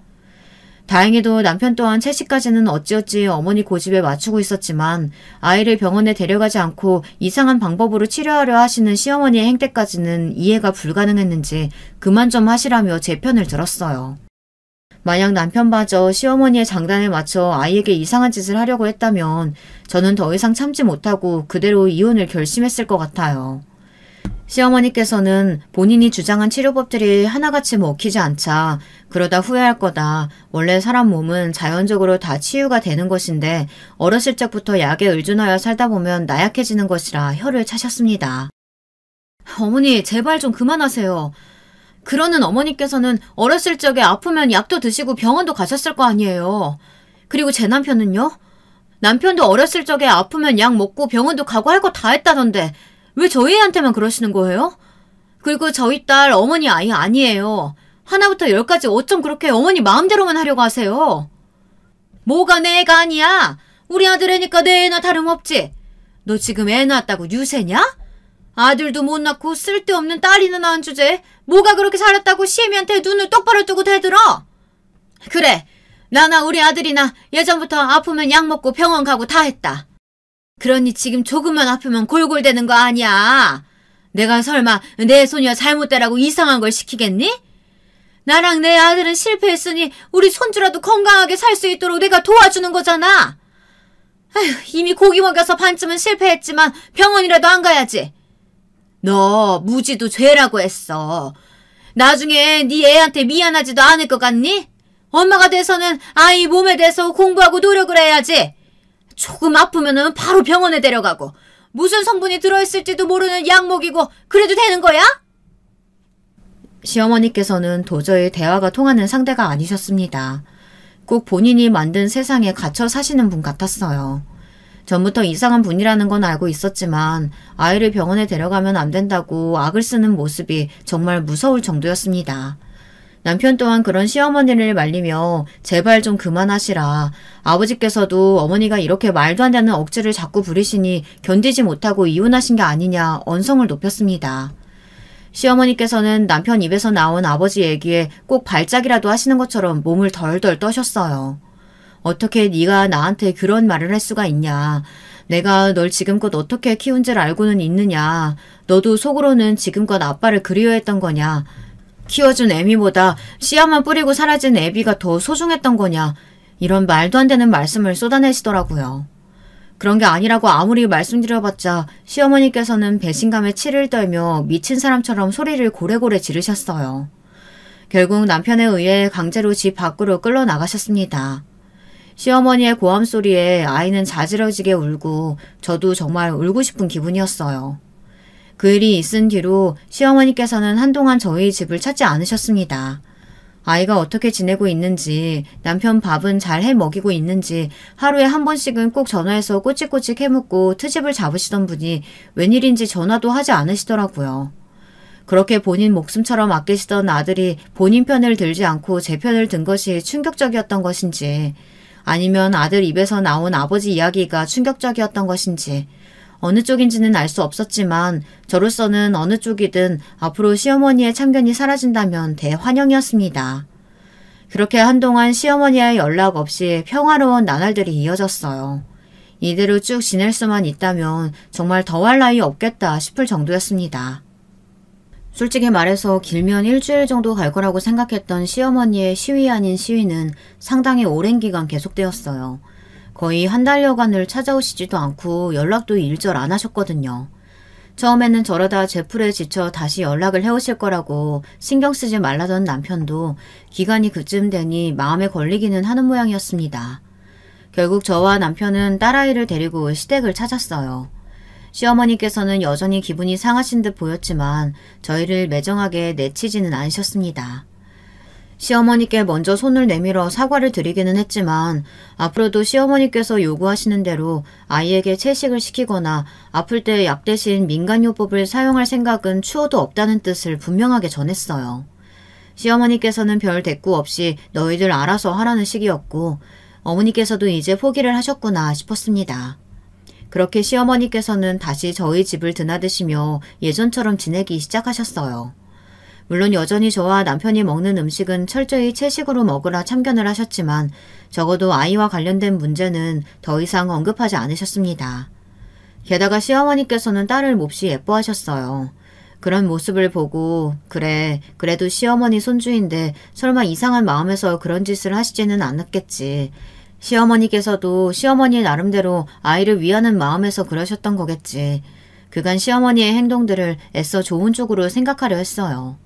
다행히도 남편 또한 채식까지는 어찌어찌 어머니 고집에 맞추고 있었지만 아이를 병원에 데려가지 않고 이상한 방법으로 치료하려 하시는 시어머니의 행태까지는 이해가 불가능했는지 그만 좀 하시라며 제 편을 들었어요. 만약 남편마저 시어머니의 장단에 맞춰 아이에게 이상한 짓을 하려고 했다면 저는 더 이상 참지 못하고 그대로 이혼을 결심했을 것 같아요. 시어머니께서는 본인이 주장한 치료법들이 하나같이 먹히지 않자 그러다 후회할 거다. 원래 사람 몸은 자연적으로 다 치유가 되는 것인데 어렸을 적부터 약에 의존하여 살다 보면 나약해지는 것이라 혀를 차셨습니다. 어머니 제발 좀 그만하세요. 그러는 어머니께서는 어렸을 적에 아프면 약도 드시고 병원도 가셨을 거 아니에요. 그리고 제 남편은요? 남편도 어렸을 적에 아프면 약 먹고 병원도 가고 할 거 다 했다던데 왜 저희 애한테만 그러시는 거예요? 그리고 저희 딸 어머니 아이 아니에요. 하나부터 열까지 어쩜 그렇게 어머니 마음대로만 하려고 하세요? 뭐가 내 애가 아니야? 우리 아들 애니까 내 애나 다름없지. 너 지금 애 낳았다고 유세냐? 아들도 못 낳고 쓸데없는 딸이나 낳은 주제에 뭐가 그렇게 살았다고 시애미한테 눈을 똑바로 뜨고 대들어? 그래, 나나 우리 아들이나 예전부터 아프면 약 먹고 병원 가고 다 했다. 그러니 지금 조금만 아프면 골골대는 거 아니야. 내가 설마 내 소녀 잘못되라고 이상한 걸 시키겠니? 나랑 내 아들은 실패했으니 우리 손주라도 건강하게 살 수 있도록 내가 도와주는 거잖아. 아휴, 이미 고기 먹여서 반쯤은 실패했지만 병원이라도 안 가야지. 너 무지도 죄라고 했어. 나중에 네 애한테 미안하지도 않을 것 같니? 엄마가 돼서는 아이 몸에 대해서 공부하고 노력을 해야지. 조금 아프면은 바로 병원에 데려가고 무슨 성분이 들어있을지도 모르는 약 먹이고 그래도 되는 거야? 시어머니께서는 도저히 대화가 통하는 상대가 아니셨습니다. 꼭 본인이 만든 세상에 갇혀 사시는 분 같았어요. 전부터 이상한 분이라는 건 알고 있었지만 아이를 병원에 데려가면 안 된다고 악을 쓰는 모습이 정말 무서울 정도였습니다. 남편 또한 그런 시어머니를 말리며 제발 좀 그만하시라. 아버지께서도 어머니가 이렇게 말도 안 되는 억지를 자꾸 부리시니 견디지 못하고 이혼하신 게 아니냐 언성을 높였습니다. 시어머니께서는 남편 입에서 나온 아버지 얘기에 꼭 발작이라도 하시는 것처럼 몸을 덜덜 떠셨어요. 어떻게 네가 나한테 그런 말을 할 수가 있냐. 내가 널 지금껏 어떻게 키운 줄 알고는 있느냐. 너도 속으로는 지금껏 아빠를 그리워했던 거냐. 키워준 애미보다 씨앗만 뿌리고 사라진 애비가 더 소중했던 거냐. 이런 말도 안 되는 말씀을 쏟아내시더라고요. 그런 게 아니라고 아무리 말씀드려봤자 시어머니께서는 배신감에 치를 떨며 미친 사람처럼 소리를 고래고래 지르셨어요. 결국 남편에 의해 강제로 집 밖으로 끌어나가셨습니다. 시어머니의 고함 소리에 아이는 자지러지게 울고 저도 정말 울고 싶은 기분이었어요. 그 일이 있은 뒤로 시어머니께서는 한동안 저희 집을 찾지 않으셨습니다. 아이가 어떻게 지내고 있는지, 남편 밥은 잘 해 먹이고 있는지 하루에 한 번씩은 꼭 전화해서 꼬치꼬치 해묻고 트집을 잡으시던 분이 웬일인지 전화도 하지 않으시더라고요. 그렇게 본인 목숨처럼 아끼시던 아들이 본인 편을 들지 않고 제 편을 든 것이 충격적이었던 것인지 아니면 아들 입에서 나온 아버지 이야기가 충격적이었던 것인지 어느 쪽인지는 알 수 없었지만 저로서는 어느 쪽이든 앞으로 시어머니의 참견이 사라진다면 대환영이었습니다. 그렇게 한동안 시어머니와의 연락 없이 평화로운 나날들이 이어졌어요. 이대로 쭉 지낼 수만 있다면 정말 더할 나위 없겠다 싶을 정도였습니다. 솔직히 말해서 길면 일주일 정도 갈 거라고 생각했던 시어머니의 시위 아닌 시위는 상당히 오랜 기간 계속되었어요. 거의 한 달여간을 찾아오시지도 않고 연락도 일절 안 하셨거든요. 처음에는 저러다 제풀에 지쳐 다시 연락을 해오실 거라고 신경 쓰지 말라던 남편도 기간이 그쯤 되니 마음에 걸리기는 하는 모양이었습니다. 결국 저와 남편은 딸아이를 데리고 시댁을 찾았어요. 시어머니께서는 여전히 기분이 상하신 듯 보였지만 저희를 매정하게 내치지는 않으셨습니다. 시어머니께 먼저 손을 내밀어 사과를 드리기는 했지만 앞으로도 시어머니께서 요구하시는 대로 아이에게 채식을 시키거나 아플 때 약 대신 민간요법을 사용할 생각은 추호도 없다는 뜻을 분명하게 전했어요. 시어머니께서는 별 대꾸 없이 너희들 알아서 하라는 식이었고 어머니께서도 이제 포기를 하셨구나 싶었습니다. 그렇게 시어머니께서는 다시 저희 집을 드나드시며 예전처럼 지내기 시작하셨어요. 물론 여전히 저와 남편이 먹는 음식은 철저히 채식으로 먹으라 참견을 하셨지만 적어도 아이와 관련된 문제는 더 이상 언급하지 않으셨습니다. 게다가 시어머니께서는 딸을 몹시 예뻐하셨어요. 그런 모습을 보고 그래, 그래도 시어머니 손주인데 설마 이상한 마음에서 그런 짓을 하시지는 않았겠지. 시어머니께서도 시어머니 나름대로 아이를 위하는 마음에서 그러셨던 거겠지. 그간 시어머니의 행동들을 애써 좋은 쪽으로 생각하려 했어요.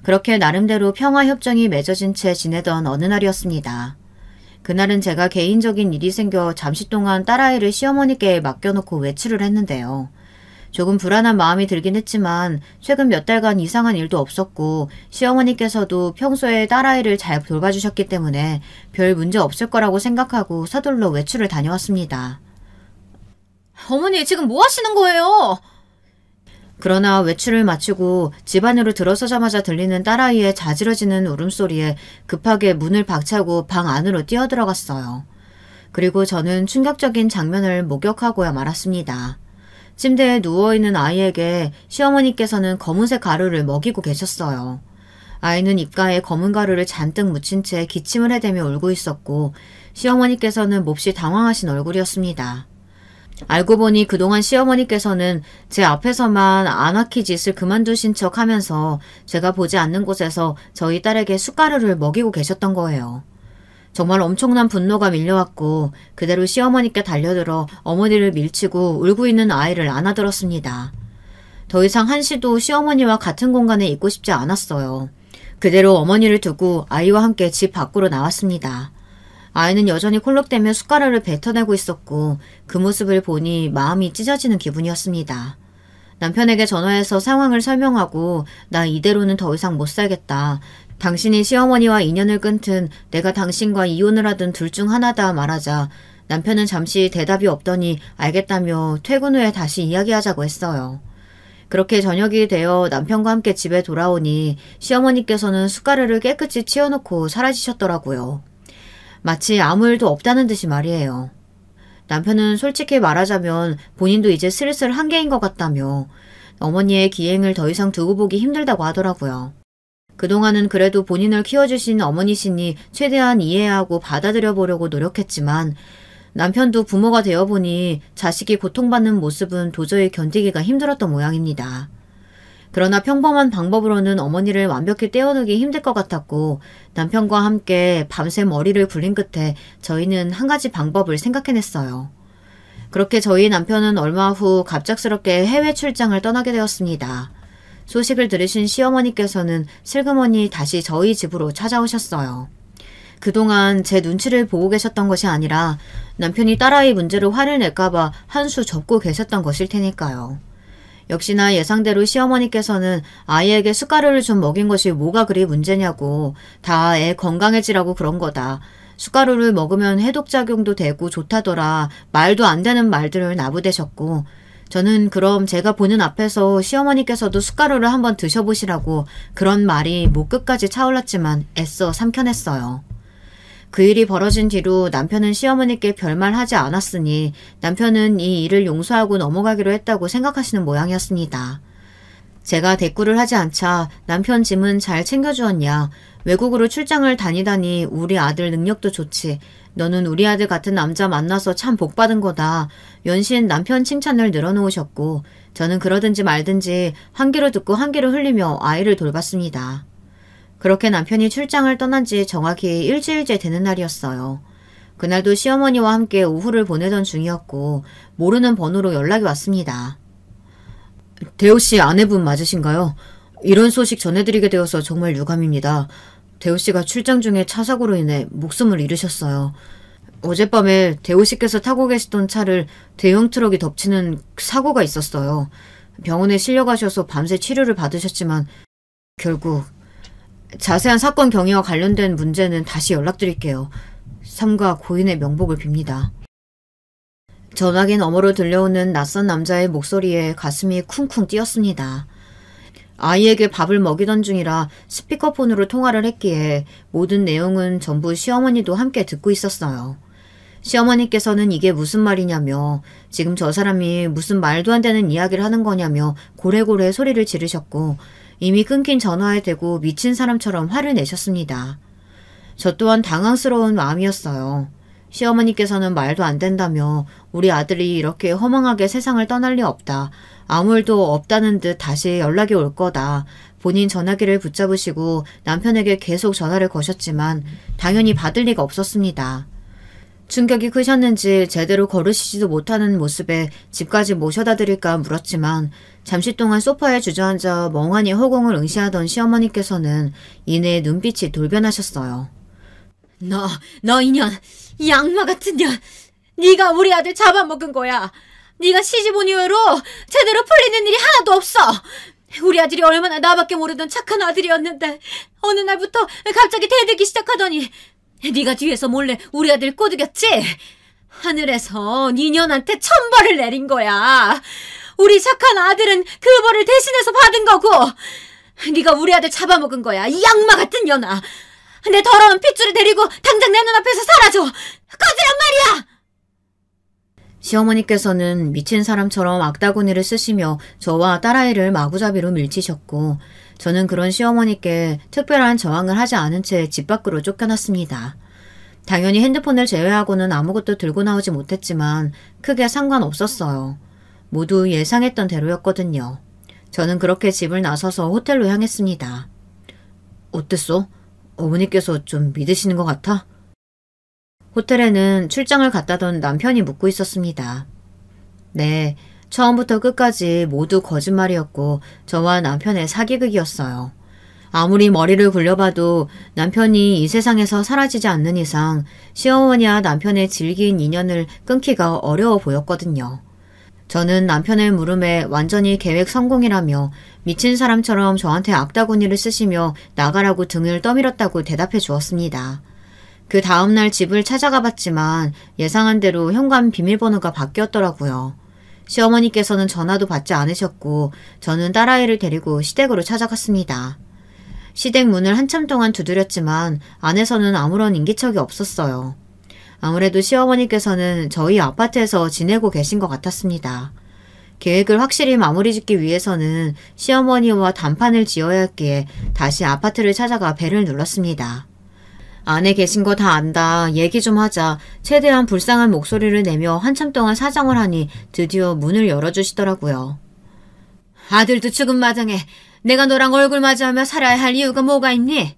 그렇게 나름대로 평화협정이 맺어진 채 지내던 어느 날이었습니다. 그날은 제가 개인적인 일이 생겨 잠시 동안 딸아이를 시어머니께 맡겨놓고 외출을 했는데요. 조금 불안한 마음이 들긴 했지만 최근 몇 달간 이상한 일도 없었고 시어머니께서도 평소에 딸아이를 잘 돌봐주셨기 때문에 별 문제 없을 거라고 생각하고 서둘러 외출을 다녀왔습니다. 어머니, 지금 뭐 하시는 거예요? 그러나 외출을 마치고 집 안으로 들어서자마자 들리는 딸아이의 자지러지는 울음소리에 급하게 문을 박차고 방 안으로 뛰어들어갔어요. 그리고 저는 충격적인 장면을 목격하고야 말았습니다. 침대에 누워있는 아이에게 시어머니께서는 검은색 가루를 먹이고 계셨어요. 아이는 입가에 검은 가루를 잔뜩 묻힌 채 기침을 해대며 울고 있었고 시어머니께서는 몹시 당황하신 얼굴이었습니다. 알고 보니 그동안 시어머니께서는 제 앞에서만 아나키 짓을 그만두신 척 하면서 제가 보지 않는 곳에서 저희 딸에게 숟가루를 먹이고 계셨던 거예요. 정말 엄청난 분노가 밀려왔고 그대로 시어머니께 달려들어 어머니를 밀치고 울고 있는 아이를 안아들었습니다. 더 이상 한시도 시어머니와 같은 공간에 있고 싶지 않았어요. 그대로 어머니를 두고 아이와 함께 집 밖으로 나왔습니다. 아이는 여전히 콜록대며 숟가락을 뱉어내고 있었고 그 모습을 보니 마음이 찢어지는 기분이었습니다. 남편에게 전화해서 상황을 설명하고 나 이대로는 더 이상 못 살겠다. 당신이 시어머니와 인연을 끊든 내가 당신과 이혼을 하든 둘 중 하나다 말하자 남편은 잠시 대답이 없더니 알겠다며 퇴근 후에 다시 이야기하자고 했어요. 그렇게 저녁이 되어 남편과 함께 집에 돌아오니 시어머니께서는 숟가락을 깨끗이 치워놓고 사라지셨더라고요. 마치 아무 일도 없다는 듯이 말이에요. 남편은 솔직히 말하자면 본인도 이제 슬슬 한계인 것 같다며 어머니의 기행을 더 이상 두고 보기 힘들다고 하더라고요. 그동안은 그래도 본인을 키워주신 어머니시니 최대한 이해하고 받아들여 보려고 노력했지만 남편도 부모가 되어보니 자식이 고통받는 모습은 도저히 견디기가 힘들었던 모양입니다. 그러나 평범한 방법으로는 어머니를 완벽히 떼어놓기 힘들 것 같았고 남편과 함께 밤새 머리를 굴린 끝에 저희는 한 가지 방법을 생각해냈어요. 그렇게 저희 남편은 얼마 후 갑작스럽게 해외 출장을 떠나게 되었습니다. 소식을 들으신 시어머니께서는 슬그머니 다시 저희 집으로 찾아오셨어요. 그동안 제 눈치를 보고 계셨던 것이 아니라 남편이 딸아이 문제로 화를 낼까봐 한 수 접고 계셨던 것일 테니까요. 역시나 예상대로 시어머니께서는 아이에게 숟가루를 좀 먹인 것이 뭐가 그리 문제냐고 다 애 건강해지라고 그런 거다. 숟가루를 먹으면 해독작용도 되고 좋다더라. 말도 안 되는 말들을 나부대셨고 저는 그럼 제가 보는 앞에서 시어머니께서도 숟가루를 한번 드셔보시라고 그런 말이 목 끝까지 차올랐지만 애써 삼켜냈어요. 그 일이 벌어진 뒤로 남편은 시어머니께 별말 하지 않았으니 남편은 이 일을 용서하고 넘어가기로 했다고 생각하시는 모양이었습니다. 제가 대꾸를 하지 않자 남편 짐은 잘 챙겨주었냐. 외국으로 출장을 다니다니 우리 아들 능력도 좋지. 너는 우리 아들 같은 남자 만나서 참 복받은 거다. 연신 남편 칭찬을 늘어놓으셨고 저는 그러든지 말든지 한 귀로 듣고 한 귀로 흘리며 아이를 돌봤습니다. 그렇게 남편이 출장을 떠난 지 정확히 일주일째 되는 날이었어요. 그날도 시어머니와 함께 오후를 보내던 중이었고 모르는 번호로 연락이 왔습니다. 대호씨 아내분 맞으신가요? 이런 소식 전해드리게 되어서 정말 유감입니다. 대호씨가 출장 중에 차 사고로 인해 목숨을 잃으셨어요. 어젯밤에 대호씨께서 타고 계시던 차를 대형 트럭이 덮치는 사고가 있었어요. 병원에 실려가셔서 밤새 치료를 받으셨지만 결국 자세한 사건 경위와 관련된 문제는 다시 연락드릴게요. 삼가 고인의 명복을 빕니다. 전화기 너머로 들려오는 낯선 남자의 목소리에 가슴이 쿵쿵 뛰었습니다. 아이에게 밥을 먹이던 중이라 스피커폰으로 통화를 했기에 모든 내용은 전부 시어머니도 함께 듣고 있었어요. 시어머니께서는 이게 무슨 말이냐며 지금 저 사람이 무슨 말도 안 되는 이야기를 하는 거냐며 고래고래 소리를 지르셨고 이미 끊긴 전화에 대고 미친 사람처럼 화를 내셨습니다. 저 또한 당황스러운 마음이었어요. 시어머니께서는 말도 안 된다며 우리 아들이 이렇게 허망하게 세상을 떠날 리 없다. 아무 일도 없다는 듯 다시 연락이 올 거다. 본인 전화기를 붙잡으시고 남편에게 계속 전화를 거셨지만 당연히 받을 리가 없었습니다. 충격이 크셨는지 제대로 걸으시지도 못하는 모습에 집까지 모셔다 드릴까 물었지만 잠시 동안 소파에 주저앉아 멍하니 허공을 응시하던 시어머니께서는 이내 눈빛이 돌변하셨어요. 너 이년, 이 악마 같은 년, 네가 우리 아들 잡아먹은 거야. 네가 시집 온 이후로 제대로 풀리는 일이 하나도 없어. 우리 아들이 얼마나 나밖에 모르던 착한 아들이었는데 어느 날부터 갑자기 대들기 시작하더니 네가 뒤에서 몰래 우리 아들 꼬드겼지? 하늘에서 네 년한테 천벌을 내린 거야. 우리 착한 아들은 그 벌을 대신해서 받은 거고 네가 우리 아들 잡아먹은 거야. 이 악마 같은 년아. 내 더러운 핏줄을 데리고 당장 내 눈앞에서 사라져. 꺼지란 말이야. 시어머니께서는 미친 사람처럼 악다구니를 쓰시며 저와 딸아이를 마구잡이로 밀치셨고 저는 그런 시어머니께 특별한 저항을 하지 않은 채 집 밖으로 쫓겨났습니다. 당연히 핸드폰을 제외하고는 아무것도 들고 나오지 못했지만 크게 상관없었어요. 모두 예상했던 대로였거든요. 저는 그렇게 집을 나서서 호텔로 향했습니다. 어땠어? 어머니께서 좀 믿으시는 것 같아? 호텔에는 출장을 갔다던 남편이 묻고 있었습니다. 네, 처음부터 끝까지 모두 거짓말이었고 저와 남편의 사기극이었어요. 아무리 머리를 굴려봐도 남편이 이 세상에서 사라지지 않는 이상 시어머니와 남편의 질긴 인연을 끊기가 어려워 보였거든요. 저는 남편의 물음에 완전히 계획 성공이라며 미친 사람처럼 저한테 악다구니를 쓰시며 나가라고 등을 떠밀었다고 대답해 주었습니다. 그 다음날 집을 찾아가 봤지만 예상한 대로 현관 비밀번호가 바뀌었더라고요. 시어머니께서는 전화도 받지 않으셨고 저는 딸아이를 데리고 시댁으로 찾아갔습니다. 시댁 문을 한참 동안 두드렸지만 안에서는 아무런 인기척이 없었어요. 아무래도 시어머니께서는 저희 아파트에서 지내고 계신 것 같았습니다. 계획을 확실히 마무리 짓기 위해서는 시어머니와 단판을 지어야 했기에 다시 아파트를 찾아가 벨을 눌렀습니다. 안에 계신 거 다 안다. 얘기 좀 하자. 최대한 불쌍한 목소리를 내며 한참 동안 사정을 하니 드디어 문을 열어주시더라고요. 아들도 죽은 마당에 내가 너랑 얼굴 마주하며 살아야 할 이유가 뭐가 있니?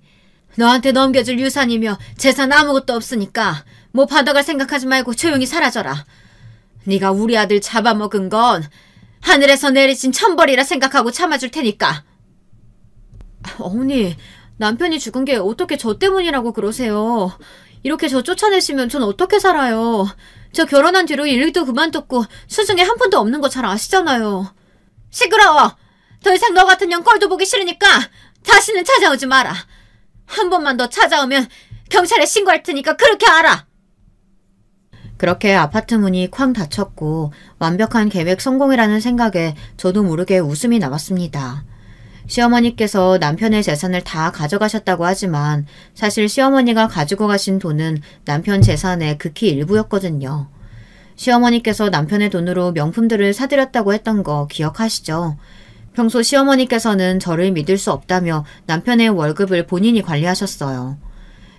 너한테 넘겨줄 유산이며 재산 아무것도 없으니까 뭐 받아갈 생각하지 말고 조용히 사라져라. 네가 우리 아들 잡아먹은 건 하늘에서 내리신 천벌이라 생각하고 참아줄 테니까. 어머니, 남편이 죽은 게 어떻게 저 때문이라고 그러세요. 이렇게 저 쫓아내시면 전 어떻게 살아요. 저 결혼한 뒤로 일도 그만뒀고 수중에 한 푼도 없는 거 잘 아시잖아요. 시끄러워. 더 이상 너 같은 년 꼴도 보기 싫으니까 다시는 찾아오지 마라. 한 번만 더 찾아오면 경찰에 신고할 테니까 그렇게 알아. 그렇게 아파트 문이 쾅 닫혔고 완벽한 계획 성공이라는 생각에 저도 모르게 웃음이 나왔습니다. 시어머니께서 남편의 재산을 다 가져가셨다고 하지만 사실 시어머니가 가지고 가신 돈은 남편 재산의 극히 일부였거든요. 시어머니께서 남편의 돈으로 명품들을 사드렸다고 했던 거 기억하시죠? 평소 시어머니께서는 저를 믿을 수 없다며 남편의 월급을 본인이 관리하셨어요.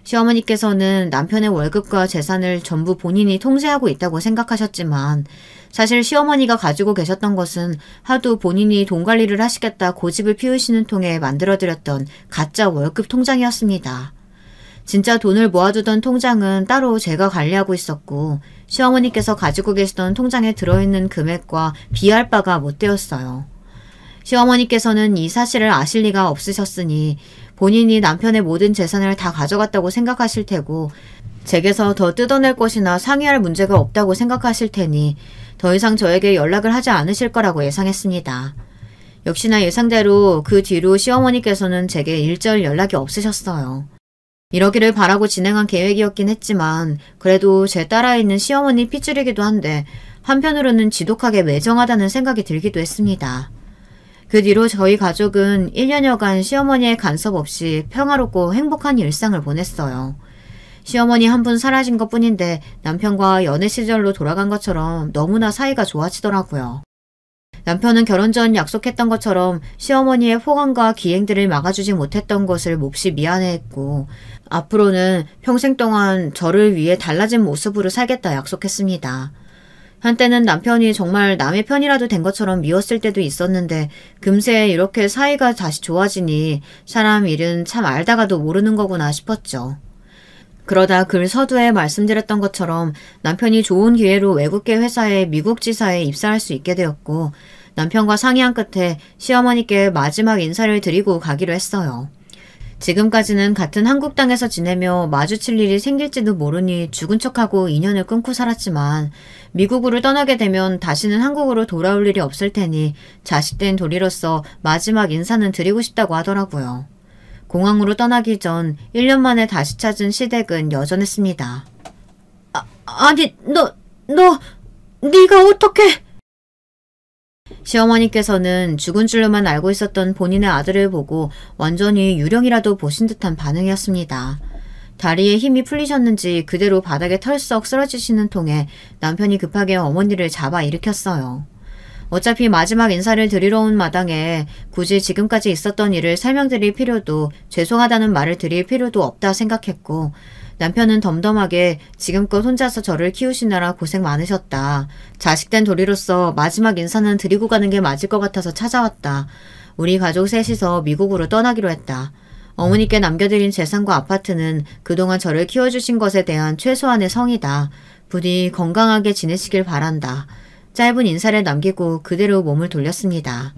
시어머니께서는 남편의 월급과 재산을 전부 본인이 통제하고 있다고 생각하셨지만 사실 시어머니가 가지고 계셨던 것은 하도 본인이 돈 관리를 하시겠다 고집을 피우시는 통에 만들어드렸던 가짜 월급 통장이었습니다. 진짜 돈을 모아두던 통장은 따로 제가 관리하고 있었고 시어머니께서 가지고 계시던 통장에 들어있는 금액과 비할 바가 못 되었어요. 시어머니께서는 이 사실을 아실 리가 없으셨으니 본인이 남편의 모든 재산을 다 가져갔다고 생각하실 테고 제게서 더 뜯어낼 것이나 상의할 문제가 없다고 생각하실 테니 더 이상 저에게 연락을 하지 않으실 거라고 예상했습니다. 역시나 예상대로 그 뒤로 시어머니께서는 제게 일절 연락이 없으셨어요. 이러기를 바라고 진행한 계획이었긴 했지만 그래도 제 딸아이는 시어머니 핏줄이기도 한데 한편으로는 지독하게 매정하다는 생각이 들기도 했습니다. 그 뒤로 저희 가족은 1년여간 시어머니의 간섭 없이 평화롭고 행복한 일상을 보냈어요. 시어머니 한 분 사라진 것 뿐인데 남편과 연애 시절로 돌아간 것처럼 너무나 사이가 좋아지더라고요. 남편은 결혼 전 약속했던 것처럼 시어머니의 호감과 기행들을 막아주지 못했던 것을 몹시 미안해했고 앞으로는 평생 동안 저를 위해 달라진 모습으로 살겠다 약속했습니다. 한때는 남편이 정말 남의 편이라도 된 것처럼 미웠을 때도 있었는데 금세 이렇게 사이가 다시 좋아지니 사람 일은 참 알다가도 모르는 거구나 싶었죠. 그러다 글 서두에 말씀드렸던 것처럼 남편이 좋은 기회로 외국계 회사에 미국 지사에 입사할 수 있게 되었고 남편과 상의한 끝에 시어머니께 마지막 인사를 드리고 가기로 했어요. 지금까지는 같은 한국 땅에서 지내며 마주칠 일이 생길지도 모르니 죽은 척하고 인연을 끊고 살았지만 미국으로 떠나게 되면 다시는 한국으로 돌아올 일이 없을 테니 자식된 도리로서 마지막 인사는 드리고 싶다고 하더라고요. 공항으로 떠나기 전 1년 만에 다시 찾은 시댁은 여전했습니다. 아니, 네가 어떻게... 시어머니께서는 죽은 줄로만 알고 있었던 본인의 아들을 보고 완전히 유령이라도 보신 듯한 반응이었습니다. 다리에 힘이 풀리셨는지 그대로 바닥에 털썩 쓰러지시는 통에 남편이 급하게 어머니를 잡아 일으켰어요. 어차피 마지막 인사를 드리러 온 마당에 굳이 지금까지 있었던 일을 설명드릴 필요도 죄송하다는 말을 드릴 필요도 없다 생각했고 남편은 덤덤하게 지금껏 혼자서 저를 키우시느라 고생 많으셨다. 자식된 도리로서 마지막 인사는 드리고 가는 게 맞을 것 같아서 찾아왔다. 우리 가족 셋이서 미국으로 떠나기로 했다. 어머니께 남겨드린 재산과 아파트는 그동안 저를 키워주신 것에 대한 최소한의 성이다. 부디 건강하게 지내시길 바란다. 짧은 인사를 남기고 그대로 몸을 돌렸습니다.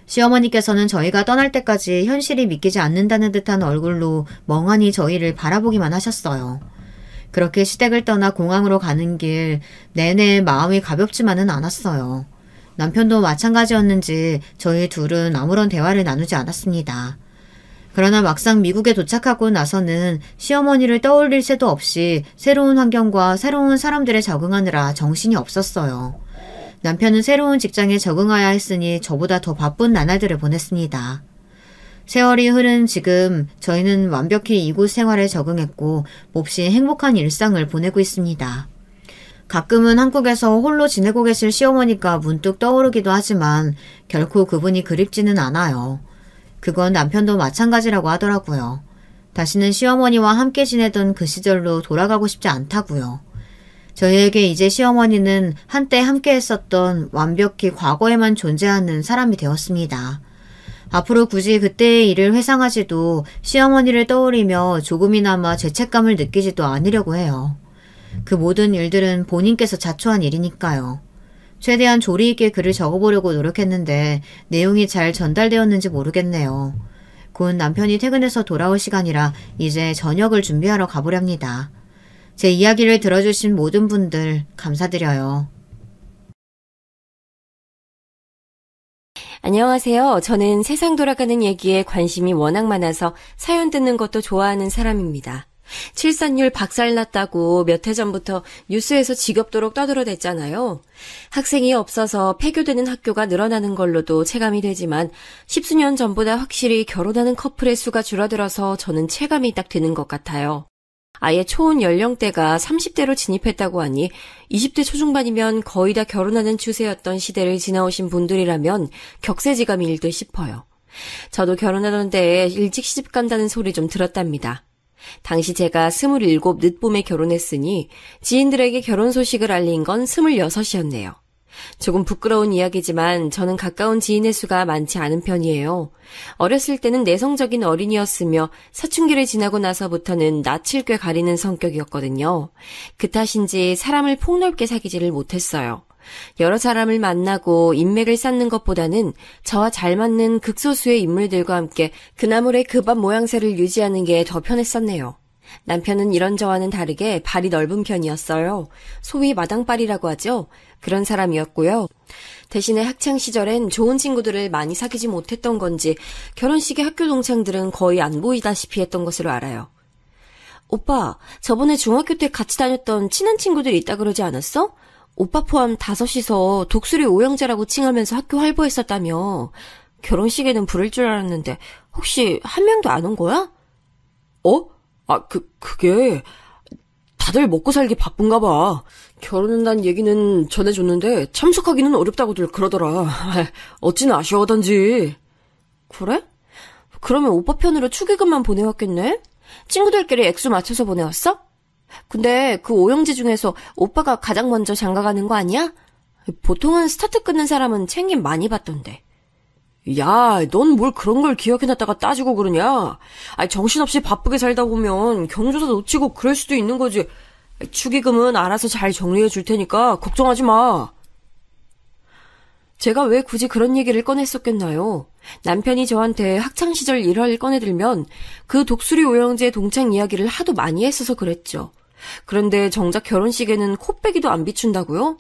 시어머니께서는 저희가 떠날 때까지 현실이 믿기지 않는다는 듯한 얼굴로 멍하니 저희를 바라보기만 하셨어요. 그렇게 시댁을 떠나 공항으로 가는 길 내내 마음이 가볍지만은 않았어요. 남편도 마찬가지였는지 저희 둘은 아무런 대화를 나누지 않았습니다. 그러나 막상 미국에 도착하고 나서는 시어머니를 떠올릴 새도 없이 새로운 환경과 새로운 사람들에 적응하느라 정신이 없었어요. 남편은 새로운 직장에 적응해야 했으니 저보다 더 바쁜 나날들을 보냈습니다. 세월이 흐른 지금 저희는 완벽히 이곳 생활에 적응했고 몹시 행복한 일상을 보내고 있습니다. 가끔은 한국에서 홀로 지내고 계실 시어머니가 문득 떠오르기도 하지만 결코 그분이 그립지는 않아요. 그건 남편도 마찬가지라고 하더라고요. 다시는 시어머니와 함께 지내던 그 시절로 돌아가고 싶지 않다고요. 저희에게 이제 시어머니는 한때 함께 했었던 완벽히 과거에만 존재하는 사람이 되었습니다. 앞으로 굳이 그때의 일을 회상하지도 시어머니를 떠올리며 조금이나마 죄책감을 느끼지도 않으려고 해요. 그 모든 일들은 본인께서 자초한 일이니까요. 최대한 조리 있게 글을 적어보려고 노력했는데 내용이 잘 전달되었는지 모르겠네요. 곧 남편이 퇴근해서 돌아올 시간이라 이제 저녁을 준비하러 가보렵니다. 제 이야기를 들어주신 모든 분들 감사드려요. 안녕하세요. 저는 세상 돌아가는 얘기에 관심이 워낙 많아서 사연 듣는 것도 좋아하는 사람입니다. 출산율 박살났다고 몇 해 전부터 뉴스에서 지겹도록 떠들어댔잖아요. 학생이 없어서 폐교되는 학교가 늘어나는 걸로도 체감이 되지만 십수년 전보다 확실히 결혼하는 커플의 수가 줄어들어서 저는 체감이 딱 되는 것 같아요. 아예 초혼 연령대가 30대로 진입했다고 하니 20대 초중반이면 거의 다 결혼하는 추세였던 시대를 지나오신 분들이라면 격세지감이 일 듯 싶어요. 저도 결혼하던 때에 일찍 시집 간다는 소리 좀 들었답니다. 당시 제가 27 늦봄에 결혼했으니 지인들에게 결혼 소식을 알린 건 26이었네요. 조금 부끄러운 이야기지만 저는 가까운 지인의 수가 많지 않은 편이에요. 어렸을 때는 내성적인 어린이였으며 사춘기를 지나고 나서부터는 낯을 꽤 가리는 성격이었거든요. 그 탓인지 사람을 폭넓게 사귀지를 못했어요. 여러 사람을 만나고 인맥을 쌓는 것보다는 저와 잘 맞는 극소수의 인물들과 함께 그나물의 그 밥 모양새를 유지하는 게 더 편했었네요. 남편은 이런 저와는 다르게 발이 넓은 편이었어요. 소위 마당발이라고 하죠. 그런 사람이었고요. 대신에 학창시절엔 좋은 친구들을 많이 사귀지 못했던 건지 결혼식에 학교 동창들은 거의 안 보이다시피 했던 것으로 알아요. 오빠, 저번에 중학교 때 같이 다녔던 친한 친구들이 있다 그러지 않았어? 오빠 포함 5이서 독수리 오형제라고 칭하면서 학교 활보했었다며. 결혼식에는 부를 줄 알았는데 혹시 한 명도 안 온 거야? 그게 다들 먹고 살기 바쁜가 봐. 결혼한다는 얘기는 전해줬는데 참석하기는 어렵다고들 그러더라. 어찌나 아쉬워하던지. 그래? 그러면 오빠 편으로 축의금만 보내왔겠네? 친구들끼리 액수 맞춰서 보내왔어? 근데 그 오영지 중에서 오빠가 가장 먼저 장가가는 거 아니야? 보통은 스타트 끊는 사람은 챙김 많이 받던데. 야, 넌 뭘 그런 걸 기억해놨다가 따지고 그러냐? 정신없이 바쁘게 살다 보면 경조사 놓치고 그럴 수도 있는 거지. 축의금은 알아서 잘 정리해 줄 테니까 걱정하지 마. 제가 왜 굳이 그런 얘기를 꺼냈었겠나요? 남편이 저한테 학창시절 일화를 꺼내들면 그 독수리 오영재 동창 이야기를 하도 많이 했어서 그랬죠. 그런데 정작 결혼식에는 코빼기도 안 비춘다고요?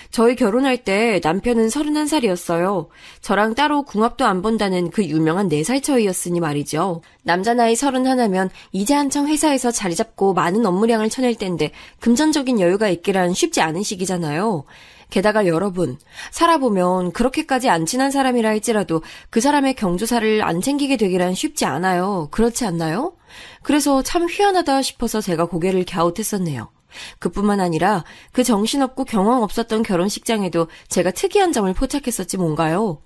저희 결혼할 때 남편은 31살이었어요. 저랑 따로 궁합도 안 본다는 그 유명한 4살 차이였으니 말이죠. 남자 나이 31면 이제 한창 회사에서 자리 잡고 많은 업무량을 쳐낼 때인데 금전적인 여유가 있기란 쉽지 않은 시기잖아요. 게다가 여러분, 살아보면 그렇게까지 안 친한 사람이라 할지라도 그 사람의 경조사를 안 챙기게 되기란 쉽지 않아요. 그렇지 않나요? 그래서 참 희한하다 싶어서 제가 고개를 갸웃했었네요. 그뿐만 아니라 그 정신없고 경황 없었던 결혼식장에도 제가 특이한 점을 포착했었지 뭔가요.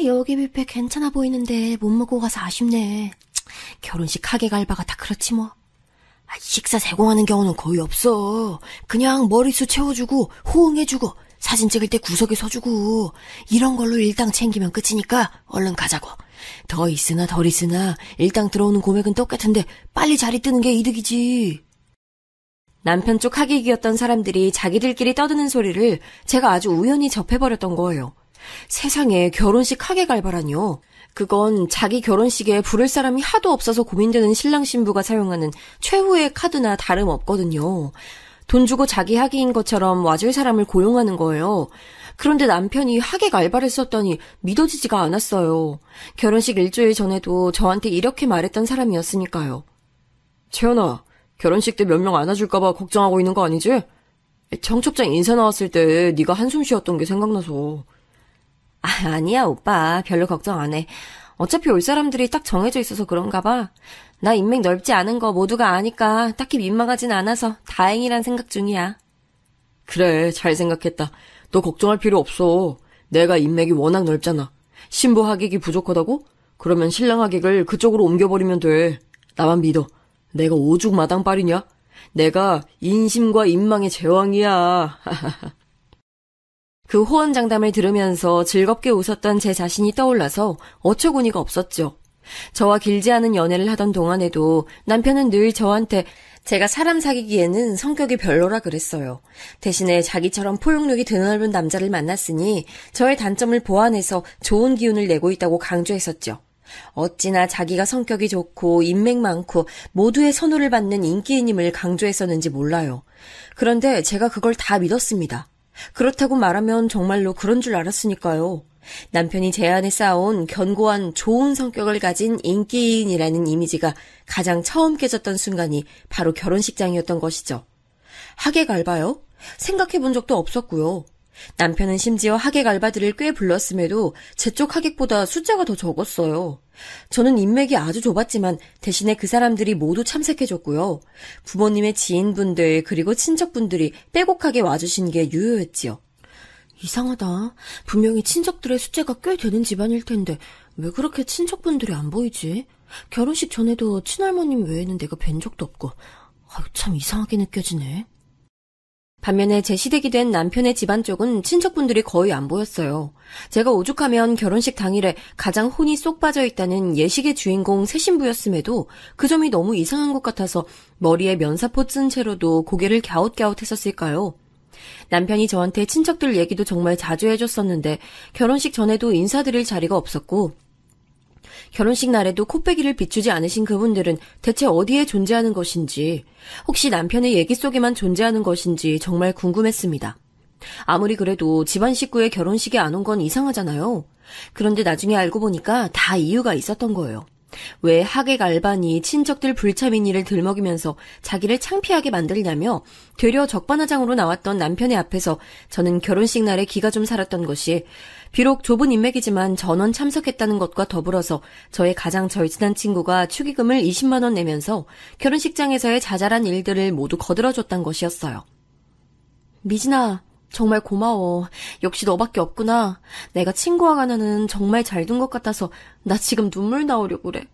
여기 뷔페 괜찮아 보이는데 못 먹고 가서 아쉽네. 결혼식 하객 알바가 다 그렇지 뭐. 식사 제공하는 경우는 거의 없어. 그냥 머리수 채워주고 호응해주고 사진 찍을 때 구석에 서주고 이런 걸로 일당 챙기면 끝이니까 얼른 가자고. 더 있으나 덜 있으나 일당 들어오는 금액은 똑같은데 빨리 자리 뜨는 게 이득이지. 남편 쪽 하객이었던 사람들이 자기들끼리 떠드는 소리를 제가 아주 우연히 접해버렸던 거예요. 세상에 결혼식 하객 알바라뇨. 그건 자기 결혼식에 부를 사람이 하도 없어서 고민되는 신랑 신부가 사용하는 최후의 카드나 다름없거든요. 돈 주고 자기 하객인 것처럼 와줄 사람을 고용하는 거예요. 그런데 남편이 하객 알바를 썼더니 믿어지지가 않았어요. 결혼식 일주일 전에도 저한테 이렇게 말했던 사람이었으니까요. 채연아, 결혼식 때 몇 명 안아줄까봐 걱정하고 있는 거 아니지? 청첩장 인사 나왔을 때 네가 한숨 쉬었던 게 생각나서. 아니야 오빠, 별로 걱정 안 해. 어차피 올 사람들이 딱 정해져 있어서 그런가 봐. 나 인맥 넓지 않은 거 모두가 아니까 딱히 민망하진 않아서 다행이란 생각 중이야. 그래, 잘 생각했다. 너 걱정할 필요 없어. 내가 인맥이 워낙 넓잖아. 신부 하객이 부족하다고? 그러면 신랑 하객을 그쪽으로 옮겨버리면 돼. 나만 믿어. 내가 오죽 마당빨이냐? 내가 인심과 인망의 제왕이야. 그 호언장담을 들으면서 즐겁게 웃었던 제 자신이 떠올라서 어처구니가 없었죠. 저와 길지 않은 연애를 하던 동안에도 남편은 늘 저한테 제가 사람 사귀기에는 성격이 별로라 그랬어요. 대신에 자기처럼 포용력이 드넓은 남자를 만났으니 저의 단점을 보완해서 좋은 기운을 내고 있다고 강조했었죠. 어찌나 자기가 성격이 좋고 인맥 많고 모두의 선호를 받는 인기인임을 강조했었는지 몰라요. 그런데 제가 그걸 다 믿었습니다. 그렇다고 말하면 정말로 그런 줄 알았으니까요. 남편이 제 안에 쌓아온 견고한 좋은 성격을 가진 인기인이라는 이미지가 가장 처음 깨졌던 순간이 바로 결혼식장이었던 것이죠. 하객 알바요? 생각해 본 적도 없었고요. 남편은 심지어 하객 알바들을 꽤 불렀음에도 제 쪽 하객보다 숫자가 더 적었어요. 저는 인맥이 아주 좁았지만 대신에 그 사람들이 모두 참석해줬고요. 부모님의 지인분들 그리고 친척분들이 빼곡하게 와주신 게 유효했지요. 이상하다. 분명히 친척들의 숫자가 꽤 되는 집안일 텐데 왜 그렇게 친척분들이 안 보이지? 결혼식 전에도 친할머님 외에는 내가 뵌 적도 없고 참 이상하게 느껴지네. 반면에 제 시댁이 된 남편의 집안 쪽은 친척분들이 거의 안 보였어요. 제가 오죽하면 결혼식 당일에 가장 혼이 쏙 빠져있다는 예식의 주인공 새 신부였음에도 그 점이 너무 이상한 것 같아서 머리에 면사포 쓴 채로도 고개를 갸웃갸웃했었을까요? 남편이 저한테 친척들 얘기도 정말 자주 해줬었는데 결혼식 전에도 인사드릴 자리가 없었고 결혼식 날에도 코빼기를 비추지 않으신 그분들은 대체 어디에 존재하는 것인지, 혹시 남편의 얘기 속에만 존재하는 것인지 정말 궁금했습니다. 아무리 그래도 집안 식구의 결혼식에 안 온 건 이상하잖아요. 그런데 나중에 알고 보니까 다 이유가 있었던 거예요. 왜 하객 알바니 친척들 불참인이를 들먹이면서 자기를 창피하게 만들냐며 되려 적반하장으로 나왔던 남편의 앞에서 저는 결혼식 날에 기가 좀 살았던 것이 비록 좁은 인맥이지만 전원 참석했다는 것과 더불어서 저의 가장 절친한 친구가 축의금을 20만 원 내면서 결혼식장에서의 자잘한 일들을 모두 거들어줬단 것이었어요. 미진아, 정말 고마워. 역시 너밖에 없구나. 내가 친구와 가나는 정말 잘 둔 것 같아서 나 지금 눈물 나오려고 그래.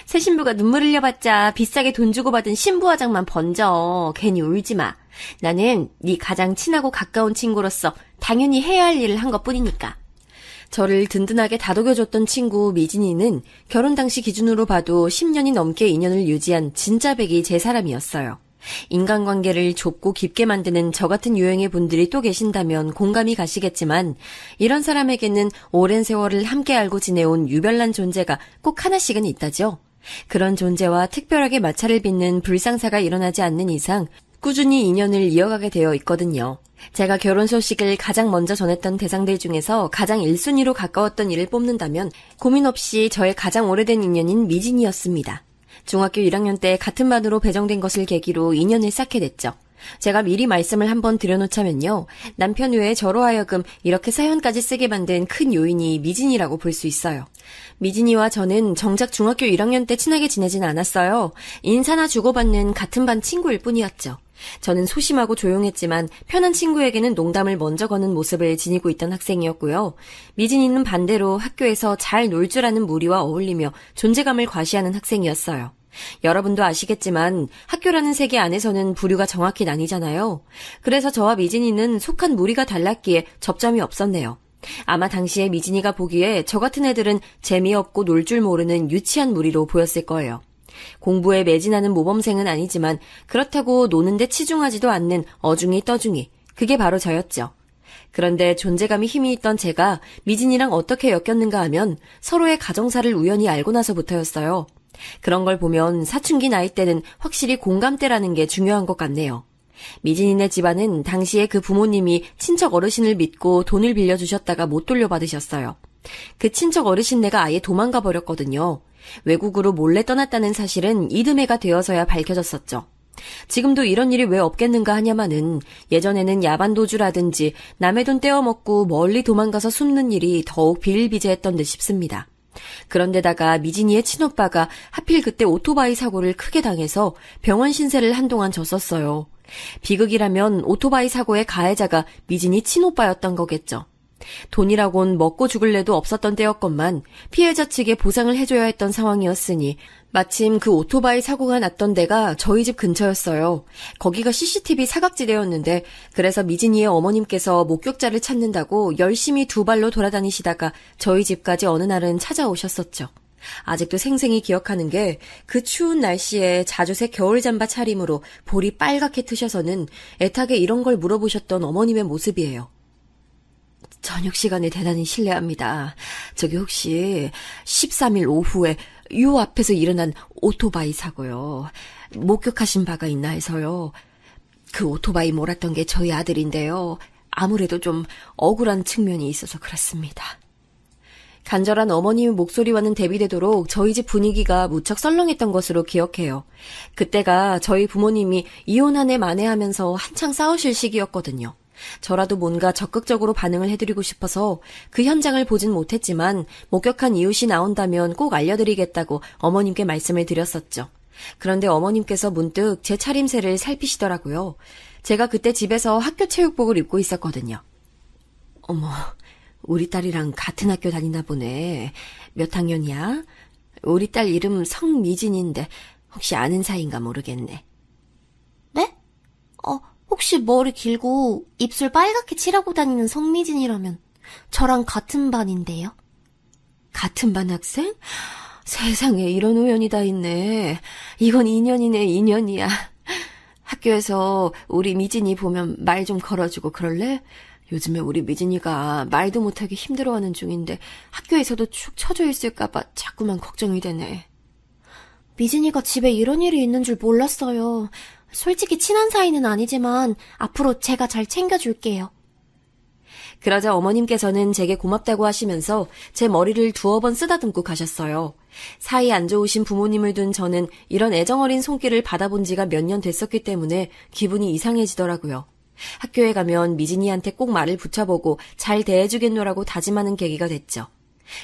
새 신부가 눈물 흘려봤자 비싸게 돈 주고 받은 신부 화장만 번져. 괜히 울지 마. 나는 네 가장 친하고 가까운 친구로서 당연히 해야 할 일을 한 것뿐이니까. 저를 든든하게 다독여줬던 친구 미진이는 결혼 당시 기준으로 봐도 10년이 넘게 인연을 유지한 진짜 백이 제 사람이었어요. 인간관계를 좁고 깊게 만드는 저 같은 유형의 분들이 또 계신다면 공감이 가시겠지만 이런 사람에게는 오랜 세월을 함께 알고 지내온 유별난 존재가 꼭 하나씩은 있다죠. 그런 존재와 특별하게 마찰을 빚는 불상사가 일어나지 않는 이상 꾸준히 인연을 이어가게 되어 있거든요. 제가 결혼 소식을 가장 먼저 전했던 대상들 중에서 가장 1순위로 가까웠던 이를 뽑는다면 고민 없이 저의 가장 오래된 인연인 미진이었습니다. 중학교 1학년 때 같은 반으로 배정된 것을 계기로 인연을 쌓게 됐죠. 제가 미리 말씀을 한번 드려놓자면요. 남편 외에 저로 하여금 이렇게 사연까지 쓰게 만든 큰 요인이 미진이라고 볼 수 있어요. 미진이와 저는 정작 중학교 1학년 때 친하게 지내진 않았어요. 인사나 주고받는 같은 반 친구일 뿐이었죠. 저는 소심하고 조용했지만 편한 친구에게는 농담을 먼저 거는 모습을 지니고 있던 학생이었고요. 미진이는 반대로 학교에서 잘 놀 줄 아는 무리와 어울리며 존재감을 과시하는 학생이었어요. 여러분도 아시겠지만 학교라는 세계 안에서는 부류가 정확히 나뉘잖아요. 그래서 저와 미진이는 속한 무리가 달랐기에 접점이 없었네요. 아마 당시에 미진이가 보기에 저 같은 애들은 재미없고 놀 줄 모르는 유치한 무리로 보였을 거예요. 공부에 매진하는 모범생은 아니지만 그렇다고 노는데 치중하지도 않는 어중이 떠중이, 그게 바로 저였죠. 그런데 존재감이 힘이 있던 제가 미진이랑 어떻게 엮였는가 하면 서로의 가정사를 우연히 알고 나서부터였어요. 그런 걸 보면 사춘기 나이 때는 확실히 공감대라는 게 중요한 것 같네요. 미진이네 집안은 당시에 그 부모님이 친척 어르신을 믿고 돈을 빌려주셨다가 못 돌려받으셨어요. 그 친척 어르신네가 아예 도망가 버렸거든요. 외국으로 몰래 떠났다는 사실은 이듬해가 되어서야 밝혀졌었죠. 지금도 이런 일이 왜 없겠는가 하냐마는 예전에는 야반도주라든지 남의 돈 떼어먹고 멀리 도망가서 숨는 일이 더욱 비일비재했던 듯 싶습니다. 그런데다가 미진이의 친오빠가 하필 그때 오토바이 사고를 크게 당해서 병원 신세를 한동안 졌었어요. 비극이라면 오토바이 사고의 가해자가 미진이 친오빠였던 거겠죠. 돈이라곤 먹고 죽을래도 없었던 때였건만 피해자 측에 보상을 해줘야 했던 상황이었으니 마침 그 오토바이 사고가 났던 데가 저희 집 근처였어요. 거기가 CCTV 사각지대였는데 그래서 미진이의 어머님께서 목격자를 찾는다고 열심히 두 발로 돌아다니시다가 저희 집까지 어느 날은 찾아오셨었죠. 아직도 생생히 기억하는 게 그 추운 날씨에 자주색 겨울잠바 차림으로 볼이 빨갛게 트셔서는 애타게 이런 걸 물어보셨던 어머님의 모습이에요. 저녁 시간에 대단히 실례합니다. 저기 혹시 13일 오후에 요 앞에서 일어난 오토바이 사고요. 목격하신 바가 있나 해서요. 그 오토바이 몰았던 게 저희 아들인데요. 아무래도 좀 억울한 측면이 있어서 그렇습니다. 간절한 어머님의 목소리와는 대비되도록 저희 집 분위기가 무척 썰렁했던 것으로 기억해요. 그때가 저희 부모님이 이혼 한 해 만회하면서 한창 싸우실 시기였거든요. 저라도 뭔가 적극적으로 반응을 해드리고 싶어서 그 현장을 보진 못했지만 목격한 이웃이 나온다면 꼭 알려드리겠다고 어머님께 말씀을 드렸었죠. 그런데 어머님께서 문득 제 차림새를 살피시더라고요. 제가 그때 집에서 학교 체육복을 입고 있었거든요. 어머, 우리 딸이랑 같은 학교 다니나 보네. 몇 학년이야? 우리 딸 이름 성미진인데 혹시 아는 사이인가 모르겠네. 네? 혹시 머리 길고 입술 빨갛게 칠하고 다니는 성미진이라면 저랑 같은 반인데요. 같은 반 학생? 세상에 이런 우연이 다 있네. 이건 인연이네, 인연이야. 학교에서 우리 미진이 보면 말 좀 걸어주고 그럴래? 요즘에 우리 미진이가 말도 못하게 힘들어하는 중인데 학교에서도 축 처져 있을까봐 자꾸만 걱정이 되네. 미진이가 집에 이런 일이 있는 줄 몰랐어요. 솔직히 친한 사이는 아니지만 앞으로 제가 잘 챙겨줄게요. 그러자 어머님께서는 제게 고맙다고 하시면서 제 머리를 두어 번 쓰다듬고 가셨어요. 사이 안 좋으신 부모님을 둔 저는 이런 애정어린 손길을 받아본 지가 몇 년 됐었기 때문에 기분이 이상해지더라고요. 학교에 가면 미진이한테 꼭 말을 붙여보고 잘 대해주겠노라고 다짐하는 계기가 됐죠.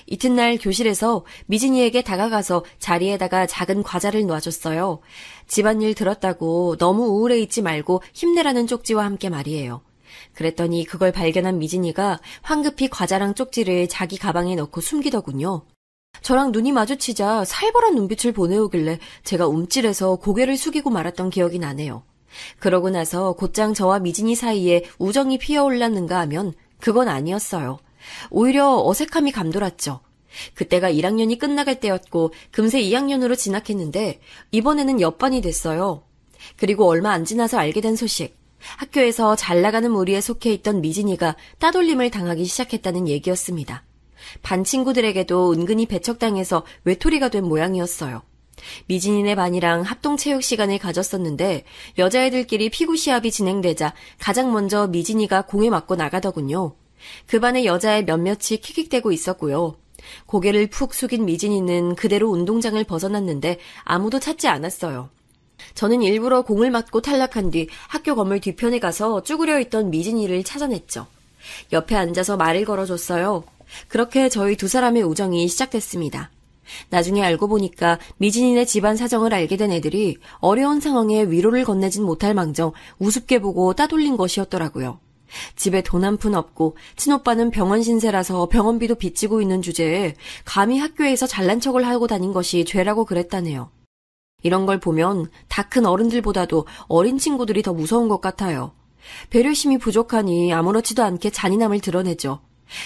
이튿날 교실에서 미진이에게 다가가서 자리에다가 작은 과자를 놔줬어요. 집안일 들었다고 너무 우울해 있지 말고 힘내라는 쪽지와 함께 말이에요. 그랬더니 그걸 발견한 미진이가 황급히 과자랑 쪽지를 자기 가방에 넣고 숨기더군요. 저랑 눈이 마주치자 살벌한 눈빛을 보내오길래 제가 움찔해서 고개를 숙이고 말았던 기억이 나네요. 그러고 나서 곧장 저와 미진이 사이에 우정이 피어올랐는가 하면 그건 아니었어요. 오히려 어색함이 감돌았죠. 그때가 1학년이 끝나갈 때였고 금세 2학년으로 진학했는데 이번에는 옆반이 됐어요. 그리고 얼마 안 지나서 알게 된 소식. 학교에서 잘 나가는 무리에 속해 있던 미진이가 따돌림을 당하기 시작했다는 얘기였습니다. 반 친구들에게도 은근히 배척당해서 외톨이가 된 모양이었어요. 미진이네 반이랑 합동체육 시간을 가졌었는데 여자애들끼리 피구 시합이 진행되자 가장 먼저 미진이가 공에 맞고 나가더군요. 그 반의 여자애 몇몇이 킥킥대고 있었고요. 고개를 푹 숙인 미진이는 그대로 운동장을 벗어났는데 아무도 찾지 않았어요. 저는 일부러 공을 맞고 탈락한 뒤 학교 건물 뒤편에 가서 쭈그려 있던 미진이를 찾아냈죠. 옆에 앉아서 말을 걸어줬어요. 그렇게 저희 두 사람의 우정이 시작됐습니다. 나중에 알고 보니까 미진이네 집안 사정을 알게 된 애들이 어려운 상황에 위로를 건네진 못할 망정 우습게 보고 따돌린 것이었더라고요. 집에 돈 한 푼 없고 친오빠는 병원 신세라서 병원비도 빚지고 있는 주제에 감히 학교에서 잘난 척을 하고 다닌 것이 죄라고 그랬다네요. 이런 걸 보면 다 큰 어른들보다도 어린 친구들이 더 무서운 것 같아요. 배려심이 부족하니 아무렇지도 않게 잔인함을 드러내죠.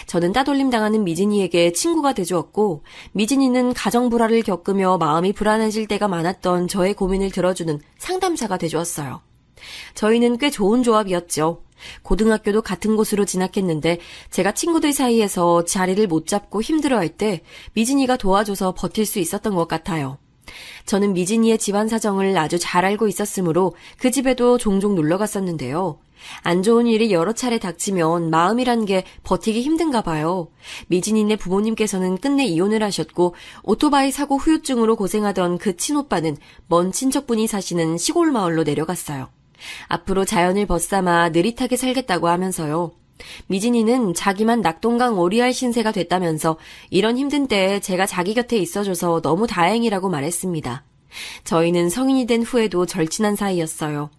저는 따돌림 당하는 미진이에게 친구가 돼주었고 미진이는 가정 불화를 겪으며 마음이 불안해질 때가 많았던 저의 고민을 들어주는 상담사가 돼주었어요. 저희는 꽤 좋은 조합이었죠. 고등학교도 같은 곳으로 진학했는데 제가 친구들 사이에서 자리를 못 잡고 힘들어할 때 미진이가 도와줘서 버틸 수 있었던 것 같아요. 저는 미진이의 집안 사정을 아주 잘 알고 있었으므로 그 집에도 종종 놀러 갔었는데요. 안 좋은 일이 여러 차례 닥치면 마음이란 게 버티기 힘든가 봐요. 미진이네 부모님께서는 끝내 이혼을 하셨고 오토바이 사고 후유증으로 고생하던 그 친오빠는 먼 친척분이 사시는 시골 마을로 내려갔어요. 앞으로 자연을 벗삼아 느릿하게 살겠다고 하면서요. 미진이는 자기만 낙동강 오리알 신세가 됐다면서 이런 힘든 때에 제가 자기 곁에 있어줘서 너무 다행이라고 말했습니다. 저희는 성인이 된 후에도 절친한 사이였어요.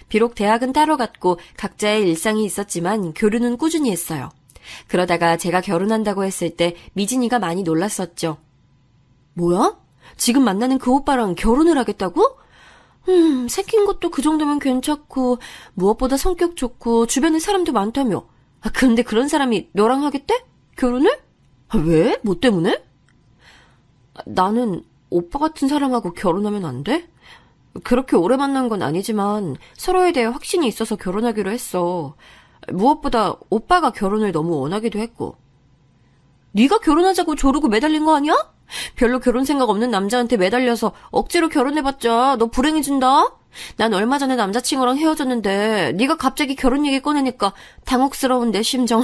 비록 대학은 따로 갔고 각자의 일상이 있었지만 교류는 꾸준히 했어요. 그러다가 제가 결혼한다고 했을 때 미진이가 많이 놀랐었죠. 뭐야? 지금 만나는 그 오빠랑 결혼을 하겠다고? 생긴 것도 그 정도면 괜찮고 무엇보다 성격 좋고 주변에 사람도 많다며. 근데 그런 사람이 너랑 하겠대? 결혼을? 왜? 뭐 때문에? 나는 오빠 같은 사람하고 결혼하면 안 돼? 그렇게 오래 만난 건 아니지만 서로에 대해 확신이 있어서 결혼하기로 했어. 무엇보다 오빠가 결혼을 너무 원하기도 했고. 네가 결혼하자고 조르고 매달린 거 아니야? 별로 결혼 생각 없는 남자한테 매달려서 억지로 결혼해봤자 너 불행해진다? 난 얼마 전에 남자친구랑 헤어졌는데 네가 갑자기 결혼 얘기 꺼내니까 당혹스러운 내 심정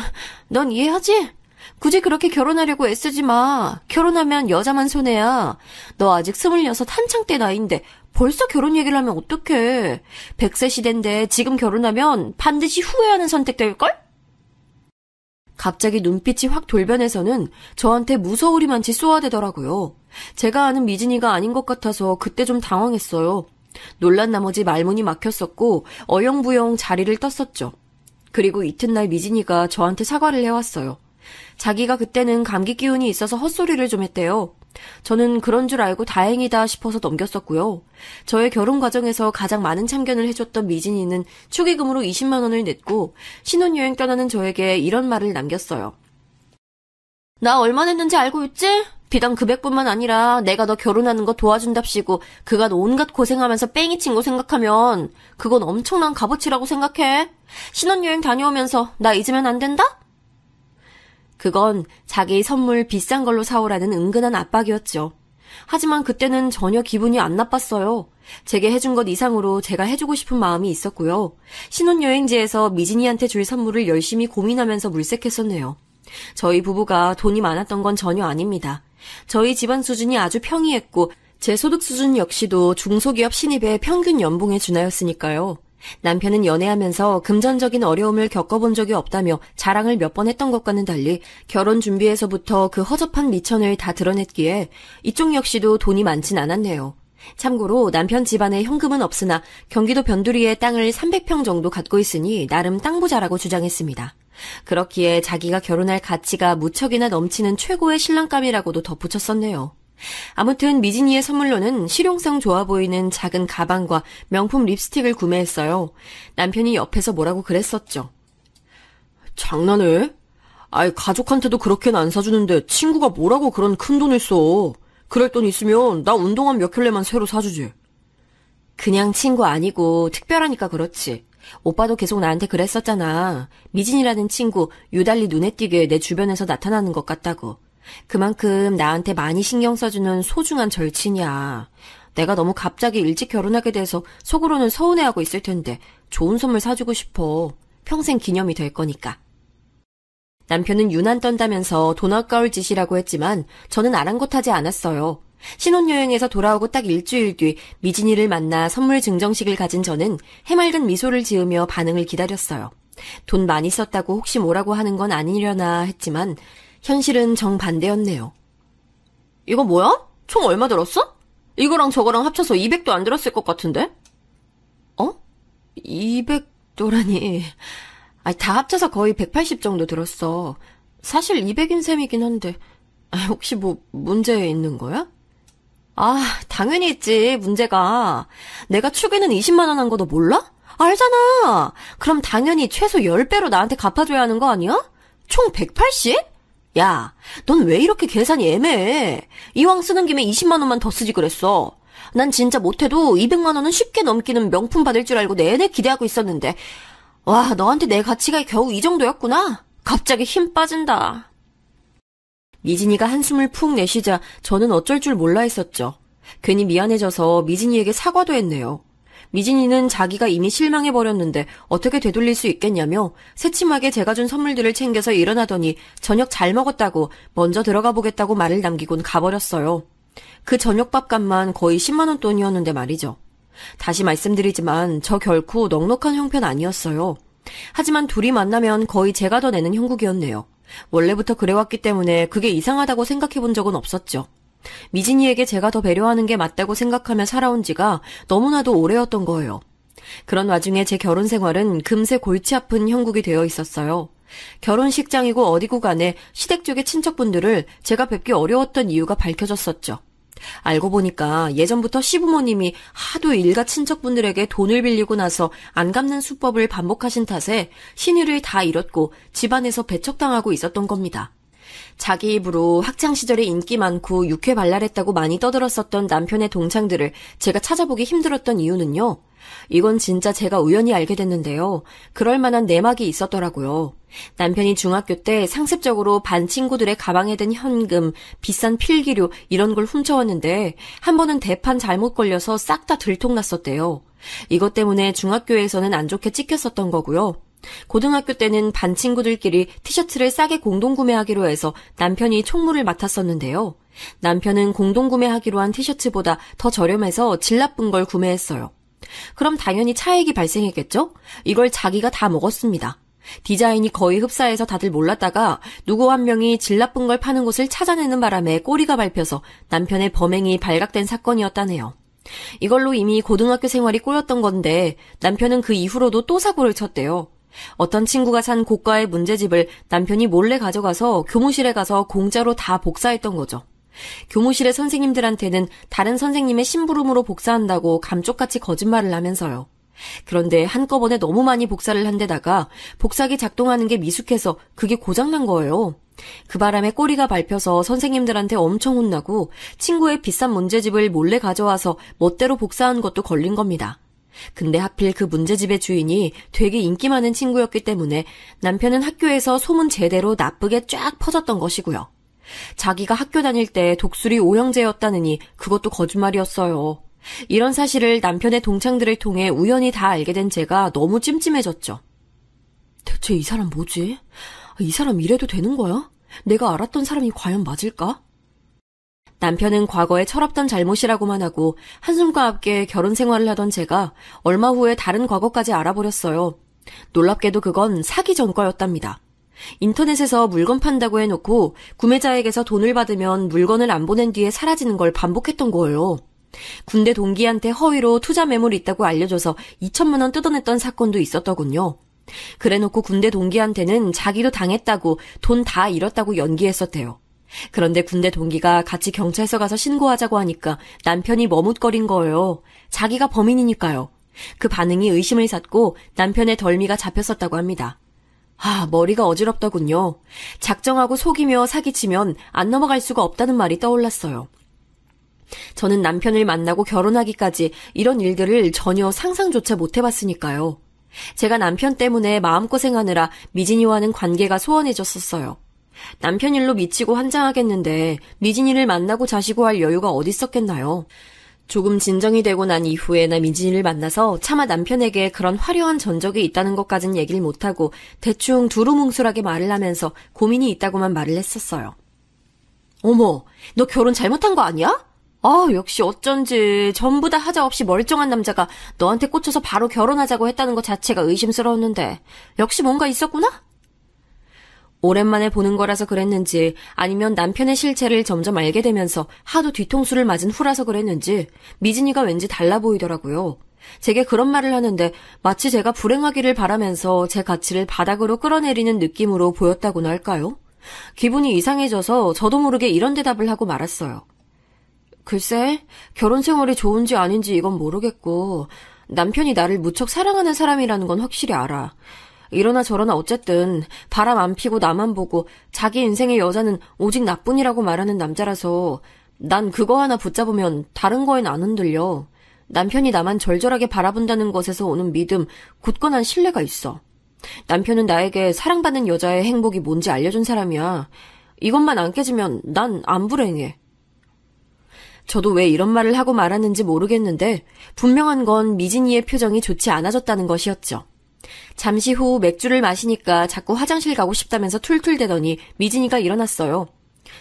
넌 이해하지? 굳이 그렇게 결혼하려고 애쓰지 마. 결혼하면 여자만 손해야. 너 아직 26 한창 때 나이인데 벌써 결혼 얘기를 하면 어떡해. 100세 시대인데 지금 결혼하면 반드시 후회하는 선택 될걸? 갑자기 눈빛이 확 돌변해서는 저한테 무서우리만치 쏘아대더라고요. 제가 아는 미진이가 아닌 것 같아서 그때 좀 당황했어요. 놀란 나머지 말문이 막혔었고 어영부영 자리를 떴었죠. 그리고 이튿날 미진이가 저한테 사과를 해왔어요. 자기가 그때는 감기 기운이 있어서 헛소리를 좀 했대요. 저는 그런 줄 알고 다행이다 싶어서 넘겼었고요. 저의 결혼 과정에서 가장 많은 참견을 해줬던 미진이는 축의금으로 20만 원을 냈고 신혼여행 떠나는 저에게 이런 말을 남겼어요. 나 얼마 냈는지 알고 있지? 비단 금액뿐만 아니라 내가 너 결혼하는 거 도와준답시고 그간 온갖 고생하면서 뺑이 친 거 생각하면 그건 엄청난 값어치라고 생각해. 신혼여행 다녀오면서 나 잊으면 안 된다? 그건 자기 선물 비싼 걸로 사오라는 은근한 압박이었죠. 하지만 그때는 전혀 기분이 안 나빴어요. 제게 해준 것 이상으로 제가 해주고 싶은 마음이 있었고요. 신혼여행지에서 미진이한테 줄 선물을 열심히 고민하면서 물색했었네요. 저희 부부가 돈이 많았던 건 전혀 아닙니다. 저희 집안 수준이 아주 평이했고 제 소득 수준 역시도 중소기업 신입의 평균 연봉에 준하였으니까요. 남편은 연애하면서 금전적인 어려움을 겪어본 적이 없다며 자랑을 몇 번 했던 것과는 달리 결혼 준비에서부터 그 허접한 미천을 다 드러냈기에 이쪽 역시도 돈이 많진 않았네요. 참고로 남편 집안에 현금은 없으나 경기도 변두리에 땅을 300평 정도 갖고 있으니 나름 땅 부자라고 주장했습니다. 그렇기에 자기가 결혼할 가치가 무척이나 넘치는 최고의 신랑감이라고도 덧붙였었네요. 아무튼 미진이의 선물로는 실용성 좋아 보이는 작은 가방과 명품 립스틱을 구매했어요. 남편이 옆에서 뭐라고 그랬었죠. 장난해? 아이, 가족한테도 그렇게는 안 사주는데 친구가 뭐라고 그런 큰 돈을 써. 그럴 돈 있으면 나 운동화 몇 켤레만 새로 사주지. 그냥 친구 아니고 특별하니까 그렇지. 오빠도 계속 나한테 그랬었잖아. 미진이라는 친구 유달리 눈에 띄게 내 주변에서 나타나는 것 같다고. 그만큼 나한테 많이 신경 써주는 소중한 절친이야. 내가 너무 갑자기 일찍 결혼하게 돼서 속으로는 서운해하고 있을 텐데 좋은 선물 사주고 싶어. 평생 기념이 될 거니까. 남편은 유난 떤다면서 돈 아까울 짓이라고 했지만 저는 아랑곳하지 않았어요. 신혼여행에서 돌아오고 딱 일주일 뒤 미진이를 만나 선물 증정식을 가진 저는 해맑은 미소를 지으며 반응을 기다렸어요. 돈 많이 썼다고 혹시 뭐라고 하는 건 아니려나 했지만 현실은 정반대였네요. 이거 뭐야? 총 얼마 들었어? 이거랑 저거랑 합쳐서 200도 안 들었을 것 같은데? 200도라니... 다 합쳐서 거의 180 정도 들었어. 사실 200인 셈이긴 한데 혹시 뭐 문제 있는 거야? 당연히 있지, 문제가. 내가 축의는 20만 원 한 거 너 몰라? 알잖아. 그럼 당연히 최소 10배로 나한테 갚아줘야 하는 거 아니야? 총 180? 야, 넌 왜 이렇게 계산이 애매해? 이왕 쓰는 김에 20만 원만 더 쓰지 그랬어. 난 진짜 못해도 200만 원은 쉽게 넘기는 명품 받을 줄 알고 내내 기대하고 있었는데 와, 너한테 내 가치가 겨우 이 정도였구나. 갑자기 힘 빠진다. 미진이가 한숨을 푹 내쉬자 저는 어쩔 줄 몰라 했었죠. 괜히 미안해져서 미진이에게 사과도 했네요. 미진이는 자기가 이미 실망해버렸는데 어떻게 되돌릴 수 있겠냐며 새침하게 제가 준 선물들을 챙겨서 일어나더니 저녁 잘 먹었다고 먼저 들어가 보겠다고 말을 남기곤 가버렸어요. 그 저녁밥값만 거의 10만 원 돈이었는데 말이죠. 다시 말씀드리지만 저 결코 넉넉한 형편 아니었어요. 하지만 둘이 만나면 거의 제가 더 내는 형국이었네요. 원래부터 그래왔기 때문에 그게 이상하다고 생각해본 적은 없었죠. 미진이에게 제가 더 배려하는 게 맞다고 생각하며 살아온 지가 너무나도 오래였던 거예요. 그런 와중에 제 결혼 생활은 금세 골치 아픈 형국이 되어 있었어요. 결혼식장이고 어디고 간에 시댁 쪽의 친척분들을 제가 뵙기 어려웠던 이유가 밝혀졌었죠. 알고 보니까 예전부터 시부모님이 하도 일가 친척분들에게 돈을 빌리고 나서 안 갚는 수법을 반복하신 탓에 신의를 다 잃었고 집안에서 배척당하고 있었던 겁니다. 자기 입으로 학창시절에 인기 많고 육회발랄했다고 많이 떠들었었던 남편의 동창들을 제가 찾아보기 힘들었던 이유는요. 이건 진짜 제가 우연히 알게 됐는데요. 그럴 만한 내막이 있었더라고요. 남편이 중학교 때 상습적으로 반 친구들의 가방에 든 현금, 비싼 필기류 이런 걸 훔쳐왔는데 한 번은 대판 잘못 걸려서 싹 다 들통났었대요. 이것 때문에 중학교에서는 안 좋게 찍혔었던 거고요. 고등학교 때는 반 친구들끼리 티셔츠를 싸게 공동구매하기로 해서 남편이 총무를 맡았었는데요. 남편은 공동구매하기로 한 티셔츠보다 더 저렴해서 질 나쁜 걸 구매했어요. 그럼 당연히 차액이 발생했겠죠? 이걸 자기가 다 먹었습니다. 디자인이 거의 흡사해서 다들 몰랐다가 누구 한 명이 질 나쁜 걸 파는 곳을 찾아내는 바람에 꼬리가 밟혀서 남편의 범행이 발각된 사건이었다네요. 이걸로 이미 고등학교 생활이 꼬였던 건데 남편은 그 이후로도 또 사고를 쳤대요. 어떤 친구가 산 고가의 문제집을 남편이 몰래 가져가서 교무실에 가서 공짜로 다 복사했던 거죠. 교무실의 선생님들한테는 다른 선생님의 심부름으로 복사한다고 감쪽같이 거짓말을 하면서요. 그런데 한꺼번에 너무 많이 복사를 한 데다가 복사기 작동하는 게 미숙해서 그게 고장난 거예요. 그 바람에 꼬리가 밟혀서 선생님들한테 엄청 혼나고 친구의 비싼 문제집을 몰래 가져와서 멋대로 복사한 것도 걸린 겁니다. 근데 하필 그 문제집의 주인이 되게 인기 많은 친구였기 때문에 남편은 학교에서 소문 제대로 나쁘게 쫙 퍼졌던 것이고요. 자기가 학교 다닐 때 독수리 오형제였다느니 그것도 거짓말이었어요. 이런 사실을 남편의 동창들을 통해 우연히 다 알게 된 제가 너무 찜찜해졌죠. 대체 이 사람 뭐지? 이 사람 이래도 되는 거야? 내가 알았던 사람이 과연 맞을까? 남편은 과거에 철없던 잘못이라고만 하고 한숨과 함께 결혼 생활을 하던 제가 얼마 후에 다른 과거까지 알아버렸어요. 놀랍게도 그건 사기 전 거였답니다. 인터넷에서 물건 판다고 해놓고 구매자에게서 돈을 받으면 물건을 안 보낸 뒤에 사라지는 걸 반복했던 거예요. 군대 동기한테 허위로 투자 매물이 있다고 알려줘서 2천만 원 뜯어냈던 사건도 있었더군요. 그래놓고 군대 동기한테는 자기도 당했다고 돈 다 잃었다고 연기했었대요. 그런데 군대 동기가 같이 경찰서 가서 신고하자고 하니까 남편이 머뭇거린 거예요. 자기가 범인이니까요. 그 반응이 의심을 샀고 남편의 덜미가 잡혔었다고 합니다. 머리가 어지럽더군요. 작정하고 속이며 사기치면 안 넘어갈 수가 없다는 말이 떠올랐어요. 저는 남편을 만나고 결혼하기까지 이런 일들을 전혀 상상조차 못 해봤으니까요. 제가 남편 때문에 마음고생하느라 미진이와는 관계가 소원해졌었어요. 남편 일로 미치고 환장하겠는데 미진이를 만나고 자시고 할 여유가 어디 있었겠나요? 조금 진정이 되고 난 이후에 나 미진이를 만나서 차마 남편에게 그런 화려한 전적이 있다는 것까진 얘기를 못하고 대충 두루뭉술하게 말을 하면서 고민이 있다고만 말을 했었어요. 어머, 너 결혼 잘못한 거 아니야? 역시 어쩐지 전부 다 하자 없이 멀쩡한 남자가 너한테 꽂혀서 바로 결혼하자고 했다는 것 자체가 의심스러웠는데 역시 뭔가 있었구나? 오랜만에 보는 거라서 그랬는지 아니면 남편의 실체를 점점 알게 되면서 하도 뒤통수를 맞은 후라서 그랬는지 미진이가 왠지 달라 보이더라고요. 제게 그런 말을 하는데 마치 제가 불행하기를 바라면서 제 가치를 바닥으로 끌어내리는 느낌으로 보였다고나 할까요? 기분이 이상해져서 저도 모르게 이런 대답을 하고 말았어요. 글쎄, 결혼 생활이 좋은지 아닌지 이건 모르겠고 남편이 나를 무척 사랑하는 사람이라는 건 확실히 알아. 이러나 저러나 어쨌든 바람 안 피고 나만 보고 자기 인생의 여자는 오직 나뿐이라고 말하는 남자라서 난 그거 하나 붙잡으면 다른 거엔 안 흔들려. 남편이 나만 절절하게 바라본다는 것에서 오는 믿음, 굳건한 신뢰가 있어. 남편은 나에게 사랑받는 여자의 행복이 뭔지 알려준 사람이야. 이것만 안 깨지면 난 안 불행해. 저도 왜 이런 말을 하고 말았는지 모르겠는데 분명한 건 미진이의 표정이 좋지 않아졌다는 것이었죠. 잠시 후 맥주를 마시니까 자꾸 화장실 가고 싶다면서 툴툴대더니 미진이가 일어났어요.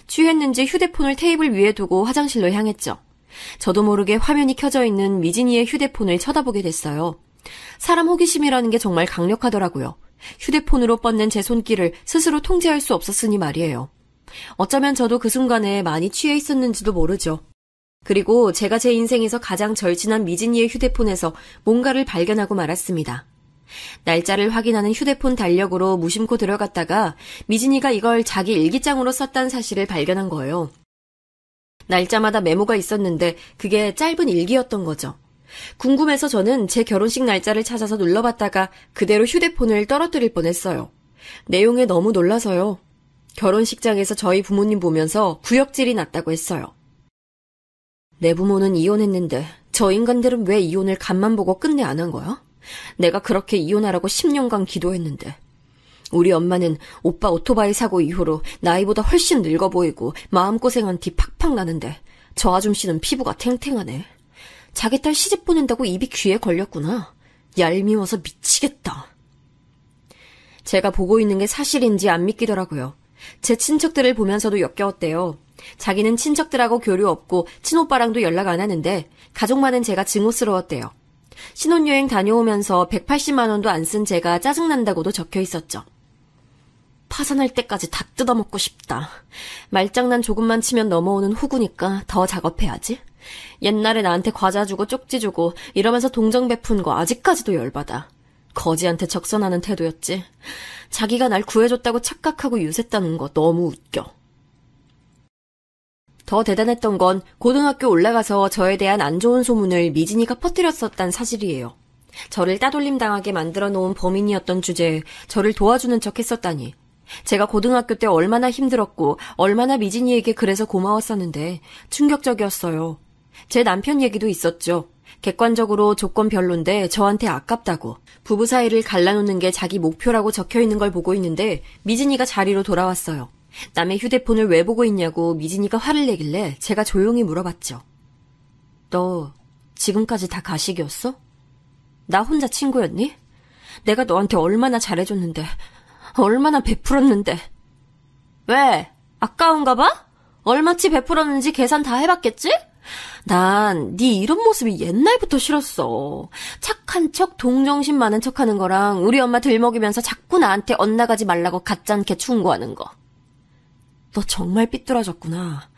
취했는지 휴대폰을 테이블 위에 두고 화장실로 향했죠. 저도 모르게 화면이 켜져 있는 미진이의 휴대폰을 쳐다보게 됐어요. 사람 호기심이라는 게 정말 강력하더라고요. 휴대폰으로 뻗는 제 손길을 스스로 통제할 수 없었으니 말이에요. 어쩌면 저도 그 순간에 많이 취해 있었는지도 모르죠. 그리고 제가 제 인생에서 가장 절친한 미진이의 휴대폰에서 뭔가를 발견하고 말았습니다. 날짜를 확인하는 휴대폰 달력으로 무심코 들어갔다가 미진이가 이걸 자기 일기장으로 썼다는 사실을 발견한 거예요. 날짜마다 메모가 있었는데 그게 짧은 일기였던 거죠. 궁금해서 저는 제 결혼식 날짜를 찾아서 눌러봤다가 그대로 휴대폰을 떨어뜨릴 뻔했어요. 내용에 너무 놀라서요. 결혼식장에서 저희 부모님 보면서 구역질이 났다고 했어요. 내 부모는 이혼했는데 저 인간들은 왜 이혼을 간만 보고 끝내 안 한 거야? 내가 그렇게 이혼하라고 10년간 기도했는데. 우리 엄마는 오빠 오토바이 사고 이후로 나이보다 훨씬 늙어 보이고 마음고생한 티 팍팍 나는데 저 아줌씨는 피부가 탱탱하네. 자기 딸 시집 보낸다고 입이 귀에 걸렸구나. 얄미워서 미치겠다. 제가 보고 있는 게 사실인지 안 믿기더라고요. 제 친척들을 보면서도 역겨웠대요. 자기는 친척들하고 교류 없고 친오빠랑도 연락 안 하는데 가족 많은 제가 증오스러웠대요. 신혼여행 다녀오면서 180만 원도 안 쓴 제가 짜증난다고도 적혀 있었죠. 파산할 때까지 다 뜯어먹고 싶다. 말장난 조금만 치면 넘어오는 후구니까 더 작업해야지. 옛날에 나한테 과자 주고 쪽지 주고 이러면서 동정 베푼 거 아직까지도 열받아. 거지한테 적선하는 태도였지. 자기가 날 구해줬다고 착각하고 유세했다는 거 너무 웃겨. 더 대단했던 건 고등학교 올라가서 저에 대한 안 좋은 소문을 미진이가 퍼뜨렸었단 사실이에요. 저를 따돌림당하게 만들어 놓은 범인이었던 주제에 저를 도와주는 척 했었다니. 제가 고등학교 때 얼마나 힘들었고 얼마나 미진이에게 그래서 고마웠었는데 충격적이었어요. 제 남편 얘기도 있었죠. 객관적으로 조건 별론데 저한테 아깝다고. 부부 사이를 갈라놓는 게 자기 목표라고 적혀있는 걸 보고 있는데 미진이가 자리로 돌아왔어요. 남의 휴대폰을 왜 보고 있냐고 미진이가 화를 내길래 제가 조용히 물어봤죠. 너 지금까지 다 가식이었어? 나 혼자 친구였니? 내가 너한테 얼마나 잘해줬는데, 얼마나 베풀었는데. 왜? 아까운가 봐? 얼마치 베풀었는지 계산 다 해봤겠지? 난 네 이런 모습이 옛날부터 싫었어. 착한 척 동정심 많은 척하는 거랑 우리 엄마 들먹이면서 자꾸 나한테 엇나가지 말라고 가짜않게 충고하는 거. 너 정말 삐뚤어졌구나.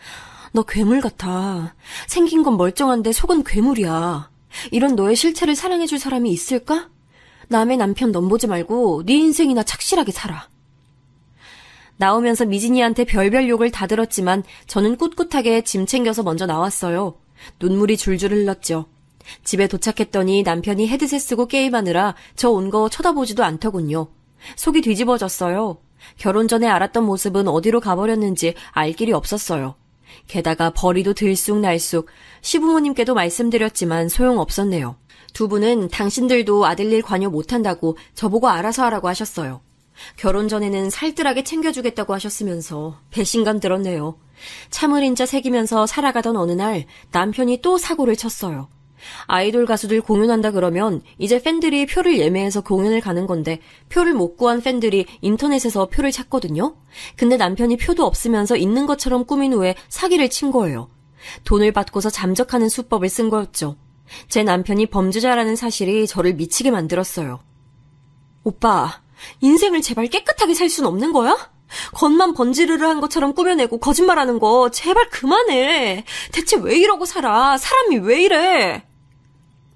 너 괴물 같아. 생긴 건 멀쩡한데 속은 괴물이야. 이런 너의 실체를 사랑해줄 사람이 있을까? 남의 남편 넘보지 말고 네 인생이나 착실하게 살아. 나오면서 미진이한테 별별 욕을 다 들었지만 저는 꿋꿋하게 짐 챙겨서 먼저 나왔어요. 눈물이 줄줄 흘렀죠. 집에 도착했더니 남편이 헤드셋 쓰고 게임하느라 저 온 거 쳐다보지도 않더군요. 속이 뒤집어졌어요. 결혼 전에 알았던 모습은 어디로 가버렸는지 알 길이 없었어요. 게다가 벌이도 들쑥날쑥, 시부모님께도 말씀드렸지만 소용없었네요. 두 분은 당신들도 아들 일 관여 못한다고 저보고 알아서 하라고 하셨어요. 결혼 전에는 살뜰하게 챙겨주겠다고 하셨으면서 배신감 들었네요. 참을인자 새기면서 살아가던 어느 날 남편이 또 사고를 쳤어요. 아이돌 가수들 공연한다 그러면 이제 팬들이 표를 예매해서 공연을 가는 건데 표를 못 구한 팬들이 인터넷에서 표를 찾거든요. 근데 남편이 표도 없으면서 있는 것처럼 꾸민 후에 사기를 친 거예요. 돈을 받고서 잠적하는 수법을 쓴 거였죠. 제 남편이 범죄자라는 사실이 저를 미치게 만들었어요. 오빠, 인생을 제발 깨끗하게 살 순 없는 거야? 겉만 번지르르 한 것처럼 꾸며내고 거짓말하는 거 제발 그만해. 대체 왜 이러고 살아? 사람이 왜 이래?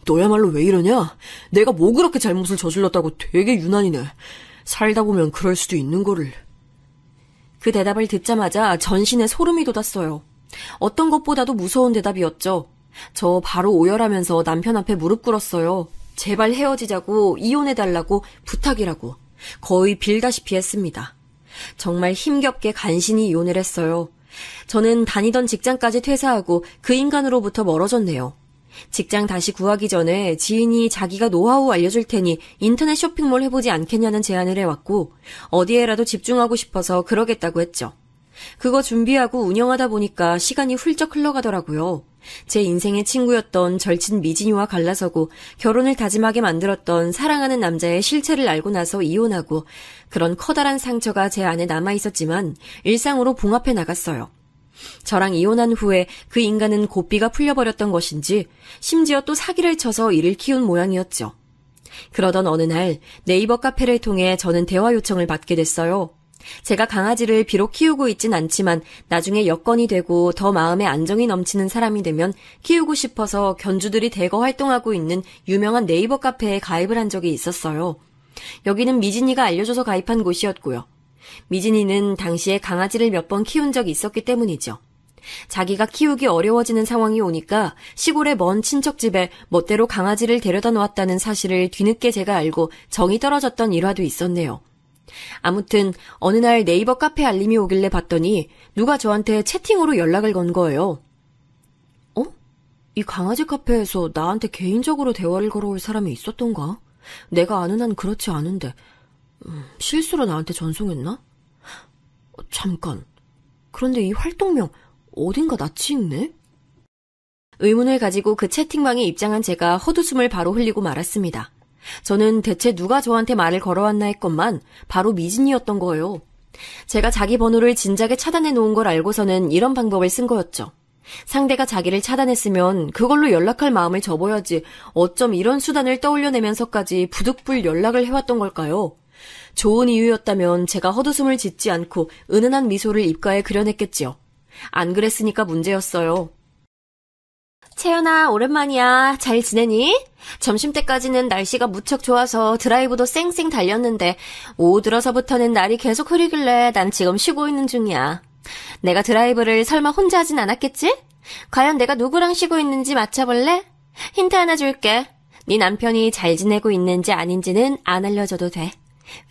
너야말로 왜 이러냐? 내가 뭐 그렇게 잘못을 저질렀다고 되게 유난이네. 살다 보면 그럴 수도 있는 거를. 그 대답을 듣자마자 전신에 소름이 돋았어요. 어떤 것보다도 무서운 대답이었죠. 저 바로 오열하면서 남편 앞에 무릎 꿇었어요. 제발 헤어지자고, 이혼해달라고, 부탁이라고. 거의 빌다시피 했습니다. 정말 힘겹게 간신히 이혼을 했어요. 저는 다니던 직장까지 퇴사하고 그 인간으로부터 멀어졌네요. 직장 다시 구하기 전에 지인이 자기가 노하우 알려줄 테니 인터넷 쇼핑몰 해보지 않겠냐는 제안을 해왔고 어디에라도 집중하고 싶어서 그러겠다고 했죠. 그거 준비하고 운영하다 보니까 시간이 훌쩍 흘러가더라고요. 제 인생의 친구였던 절친 미진이와 갈라서고 결혼을 다짐하게 만들었던 사랑하는 남자의 실체를 알고 나서 이혼하고 그런 커다란 상처가 제 안에 남아있었지만 일상으로 봉합해 나갔어요. 저랑 이혼한 후에 그 인간은 고삐가 풀려버렸던 것인지 심지어 또 사기를 쳐서 이를 키운 모양이었죠. 그러던 어느 날 네이버 카페를 통해 저는 대화 요청을 받게 됐어요. 제가 강아지를 비록 키우고 있진 않지만 나중에 여건이 되고 더 마음에 안정이 넘치는 사람이 되면 키우고 싶어서 견주들이 대거 활동하고 있는 유명한 네이버 카페에 가입을 한 적이 있었어요. 여기는 미진이가 알려줘서 가입한 곳이었고요. 미진이는 당시에 강아지를 몇 번 키운 적이 있었기 때문이죠. 자기가 키우기 어려워지는 상황이 오니까 시골의 먼 친척 집에 멋대로 강아지를 데려다 놓았다는 사실을 뒤늦게 제가 알고 정이 떨어졌던 일화도 있었네요. 아무튼 어느 날 네이버 카페 알림이 오길래 봤더니 누가 저한테 채팅으로 연락을 건 거예요. 이 강아지 카페에서 나한테 개인적으로 대화를 걸어올 사람이 있었던가? 내가 아는 한 그렇지 않은데 실수로 나한테 전송했나? 잠깐. 그런데 이 활동명 어딘가 낯이 익네? 의문을 가지고 그 채팅방에 입장한 제가 헛웃음을 바로 흘리고 말았습니다. 저는 대체 누가 저한테 말을 걸어왔나 했건만 바로 미진이었던 거예요. 제가 자기 번호를 진작에 차단해 놓은 걸 알고서는 이런 방법을 쓴 거였죠. 상대가 자기를 차단했으면 그걸로 연락할 마음을 접어야지 어쩜 이런 수단을 떠올려내면서까지 부득불 연락을 해왔던 걸까요? 좋은 이유였다면 제가 헛웃음을 짓지 않고 은은한 미소를 입가에 그려냈겠지요. 안 그랬으니까 문제였어요. 채연아, 오랜만이야. 잘 지내니? 점심때까지는 날씨가 무척 좋아서 드라이브도 쌩쌩 달렸는데 오후 들어서부터는 날이 계속 흐리길래 난 지금 쉬고 있는 중이야. 내가 드라이브를 설마 혼자 하진 않았겠지? 과연 내가 누구랑 쉬고 있는지 맞춰볼래? 힌트 하나 줄게. 네 남편이 잘 지내고 있는지 아닌지는 안 알려줘도 돼.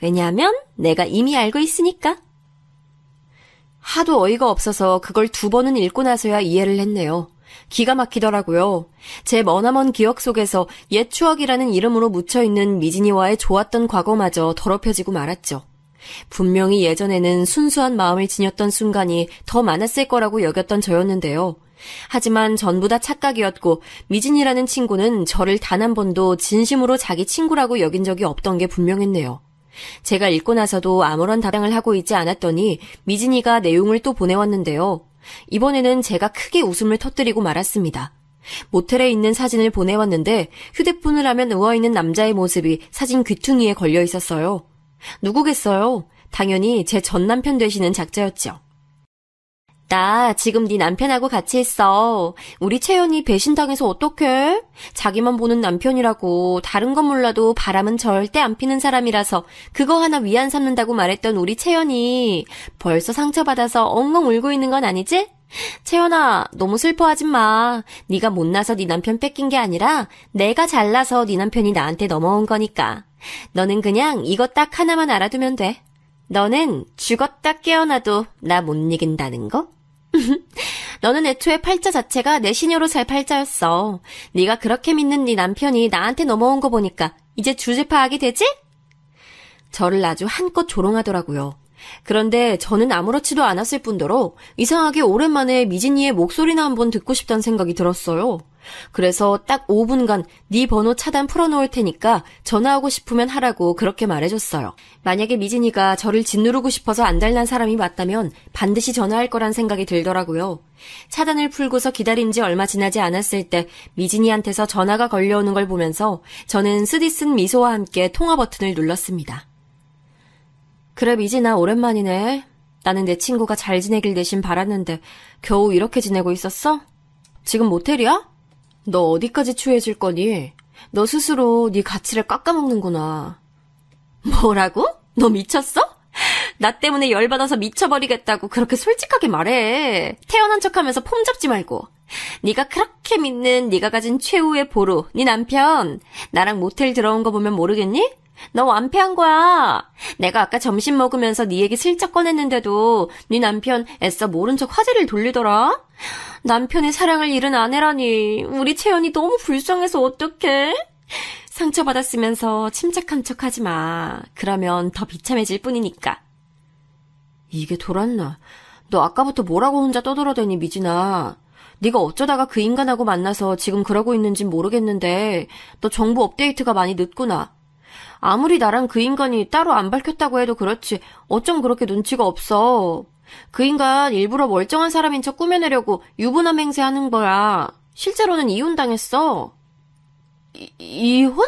왜냐하면 내가 이미 알고 있으니까. 하도 어이가 없어서 그걸 2번은 읽고 나서야 이해를 했네요. 기가 막히더라고요. 제 머나먼 기억 속에서 옛 추억이라는 이름으로 묻혀있는 미진이와의 좋았던 과거마저 더럽혀지고 말았죠. 분명히 예전에는 순수한 마음을 지녔던 순간이 더 많았을 거라고 여겼던 저였는데요. 하지만 전부 다 착각이었고 미진이라는 친구는 저를 단 한 번도 진심으로 자기 친구라고 여긴 적이 없던 게 분명했네요. 제가 읽고 나서도 아무런 답장을 하고 있지 않았더니 미진이가 내용을 또 보내왔는데요. 이번에는 제가 크게 웃음을 터뜨리고 말았습니다. 모텔에 있는 사진을 보내왔는데 휴대폰을 하면 누워있는 남자의 모습이 사진 귀퉁이에 걸려 있었어요. 누구겠어요? 당연히 제 전 남편 되시는 작자였죠. 나 지금 네 남편하고 같이 있어. 우리 채연이 배신당해서 어떡해? 자기만 보는 남편이라고 다른 건 몰라도 바람은 절대 안 피는 사람이라서 그거 하나 위안 삼는다고 말했던 우리 채연이 벌써 상처받아서 엉엉 울고 있는 건 아니지? 채연아, 너무 슬퍼하지 마. 네가 못나서 네 남편 뺏긴 게 아니라 내가 잘나서 네 남편이 나한테 넘어온 거니까. 너는 그냥 이거 딱 하나만 알아두면 돼. 너는 죽었다 깨어나도 나 못 이긴다는 거? 너는 애초에 팔자 자체가 내 시녀로 살 팔자였어. 네가 그렇게 믿는 네 남편이 나한테 넘어온 거 보니까 이제 주제 파악이 되지? 저를 아주 한껏 조롱하더라고요. 그런데 저는 아무렇지도 않았을 뿐더러 이상하게 오랜만에 미진이의 목소리나 한번 듣고 싶다는 생각이 들었어요. 그래서 딱 5분간 네 번호 차단 풀어놓을 테니까 전화하고 싶으면 하라고 그렇게 말해줬어요. 만약에 미진이가 저를 짓누르고 싶어서 안달난 사람이 맞다면 반드시 전화할 거란 생각이 들더라고요. 차단을 풀고서 기다린 지 얼마 지나지 않았을 때 미진이한테서 전화가 걸려오는 걸 보면서 저는 쓰디쓴 미소와 함께 통화 버튼을 눌렀습니다. 그래 미진아, 오랜만이네. 나는 내 친구가 잘 지내길 대신 바랐는데 겨우 이렇게 지내고 있었어? 지금 모텔이야? 너 어디까지 추해질 거니? 너 스스로 네 가치를 깎아먹는구나. 뭐라고? 너 미쳤어? 나 때문에 열받아서 미쳐버리겠다고 그렇게 솔직하게 말해. 태어난 척하면서 폼 잡지 말고. 네가 그렇게 믿는 네가 가진 최후의 보루, 네 남편. 나랑 모텔 들어온 거 보면 모르겠니? 너 완패한 거야. 내가 아까 점심 먹으면서 네 얘기 슬쩍 꺼냈는데도 네 남편 애써 모른 척 화제를 돌리더라. 남편의 사랑을 잃은 아내라니. 우리 채연이 너무 불쌍해서 어떡해? 상처받았으면서 침착한 척하지 마. 그러면 더 비참해질 뿐이니까. 이게 돌았나? 너 아까부터 뭐라고 혼자 떠들어대니 미진아. 네가 어쩌다가 그 인간하고 만나서 지금 그러고 있는진 모르겠는데 너 정보 업데이트가 많이 늦구나. 아무리 나랑 그 인간이 따로 안 밝혔다고 해도 그렇지 어쩜 그렇게 눈치가 없어. 그 인간 일부러 멀쩡한 사람인 척 꾸며내려고 유부남 행세하는 거야. 실제로는 이혼당했어. 이혼?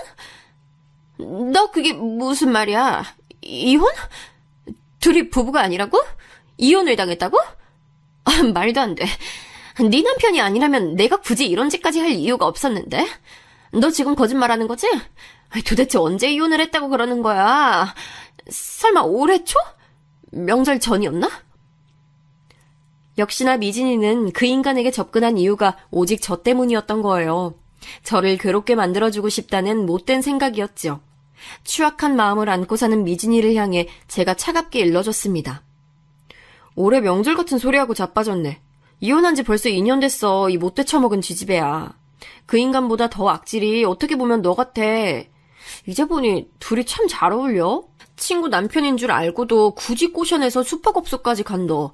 너 그게 무슨 말이야? 이혼? 둘이 부부가 아니라고? 이혼을 당했다고? 말도 안 돼. 네 남편이 아니라면 내가 굳이 이런 짓까지 할 이유가 없었는데. 너 지금 거짓말하는 거지? 도대체 언제 이혼을 했다고 그러는 거야? 설마 올해 초? 명절 전이었나? 역시나 미진이는 그 인간에게 접근한 이유가 오직 저 때문이었던 거예요. 저를 괴롭게 만들어주고 싶다는 못된 생각이었죠. 추악한 마음을 안고 사는 미진이를 향해 제가 차갑게 일러줬습니다. 올해 명절 같은 소리하고 자빠졌네. 이혼한 지 벌써 2년 됐어. 이 못돼 처먹은 쥐지배야. 그 인간보다 더 악질이 어떻게 보면 너 같아. 이제 보니 둘이 참 잘 어울려. 친구 남편인 줄 알고도 굳이 꼬셔내서 숙박업소까지 간 너.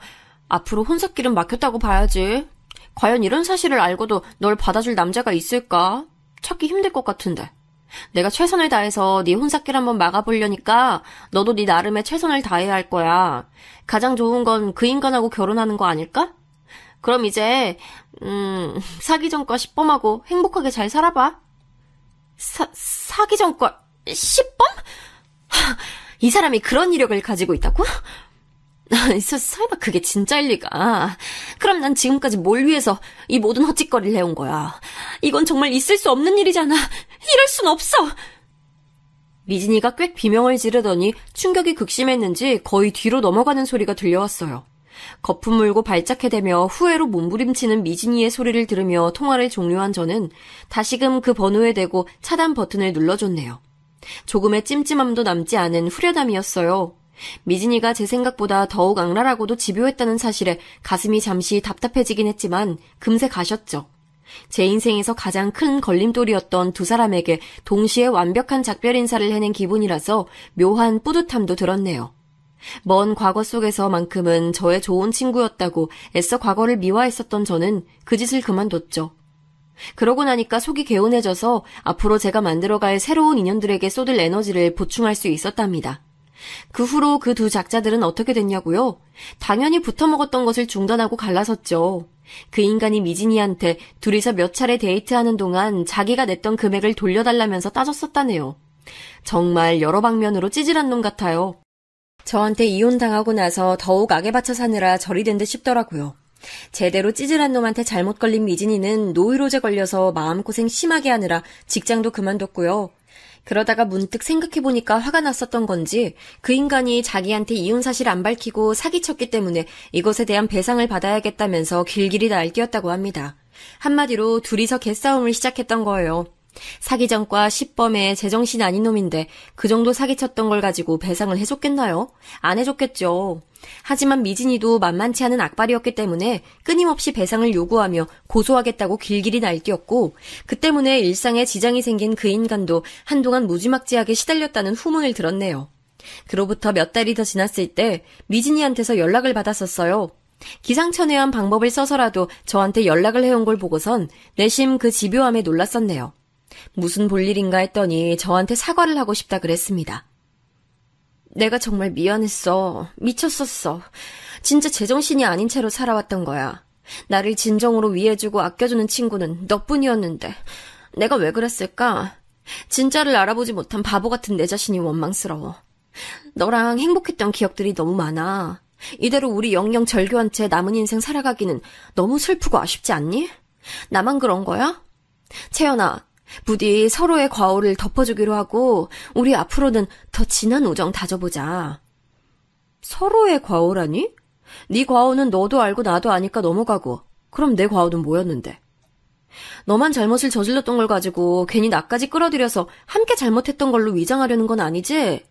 앞으로 혼삿길은 막혔다고 봐야지. 과연 이런 사실을 알고도 널 받아줄 남자가 있을까? 찾기 힘들 것 같은데. 내가 최선을 다해서 네 혼삿길 한번 막아보려니까 너도 네 나름의 최선을 다해야 할 거야. 가장 좋은 건 그 인간하고 결혼하는 거 아닐까? 그럼 이제 사기 전과 10범하고 행복하게 잘 살아봐. 사기 전과 10범? 이 사람이 그런 이력을 가지고 있다고? 설마 그게 진짜일 리가. 그럼 난 지금까지 뭘 위해서 이 모든 헛짓거리를 해온 거야. 이건 정말 있을 수 없는 일이잖아. 이럴 순 없어. 미진이가 꽤 비명을 지르더니 충격이 극심했는지 거의 뒤로 넘어가는 소리가 들려왔어요. 거품 물고 발작해대며 후회로 몸부림치는 미진이의 소리를 들으며 통화를 종료한 저는 다시금 그 번호에 대고 차단 버튼을 눌러줬네요. 조금의 찜찜함도 남지 않은 후련함이었어요. 미진이가 제 생각보다 더욱 악랄하고도 집요했다는 사실에 가슴이 잠시 답답해지긴 했지만 금세 가셨죠. 제 인생에서 가장 큰 걸림돌이었던 두 사람에게 동시에 완벽한 작별 인사를 해낸 기분이라서 묘한 뿌듯함도 들었네요. 먼 과거 속에서만큼은 저의 좋은 친구였다고 애써 과거를 미화했었던 저는 그 짓을 그만뒀죠. 그러고 나니까 속이 개운해져서 앞으로 제가 만들어갈 새로운 인연들에게 쏟을 에너지를 보충할 수 있었답니다. 그 후로 그 두 작자들은 어떻게 됐냐고요? 당연히 붙어먹었던 것을 중단하고 갈라섰죠. 그 인간이 미진이한테 둘이서 몇 차례 데이트하는 동안 자기가 냈던 금액을 돌려달라면서 따졌었다네요. 정말 여러 방면으로 찌질한 놈 같아요. 저한테 이혼당하고 나서 더욱 악에 받쳐 사느라 절이 된 듯 싶더라고요. 제대로 찌질한 놈한테 잘못 걸린 미진이는 노이로제 걸려서 마음고생 심하게 하느라 직장도 그만뒀고요. 그러다가 문득 생각해보니까 화가 났었던 건지 그 인간이 자기한테 이혼 사실 안 밝히고 사기쳤기 때문에 이것에 대한 배상을 받아야겠다면서 길길이 날뛰었다고 합니다. 한마디로 둘이서 개싸움을 시작했던 거예요. 사기전과 시범의 제정신 아닌 놈인데 그 정도 사기쳤던 걸 가지고 배상을 해줬겠나요? 안 해줬겠죠. 하지만 미진이도 만만치 않은 악발이었기 때문에 끊임없이 배상을 요구하며 고소하겠다고 길길이 날뛰었고 그 때문에 일상에 지장이 생긴 그 인간도 한동안 무지막지하게 시달렸다는 후문을 들었네요. 그로부터 몇 달이 더 지났을 때 미진이한테서 연락을 받았었어요. 기상천외한 방법을 써서라도 저한테 연락을 해온 걸 보고선 내심 그 집요함에 놀랐었네요. 무슨 볼일인가 했더니 저한테 사과를 하고 싶다 그랬습니다. 내가 정말 미안했어. 미쳤었어. 진짜 제정신이 아닌 채로 살아왔던 거야. 나를 진정으로 위해주고 아껴주는 친구는 너뿐이었는데 내가 왜 그랬을까? 진짜를 알아보지 못한 바보 같은 내 자신이 원망스러워. 너랑 행복했던 기억들이 너무 많아. 이대로 우리 영영 절교한 채 남은 인생 살아가기는 너무 슬프고 아쉽지 않니? 나만 그런 거야? 채연아, 부디 서로의 과오를 덮어주기로 하고 우리 앞으로는 더 진한 우정 다져보자. 서로의 과오라니? 네 과오는 너도 알고 나도 아니까 넘어가고 그럼 내 과오는 뭐였는데? 너만 잘못을 저질렀던 걸 가지고 괜히 나까지 끌어들여서 함께 잘못했던 걸로 위장하려는 건 아니지?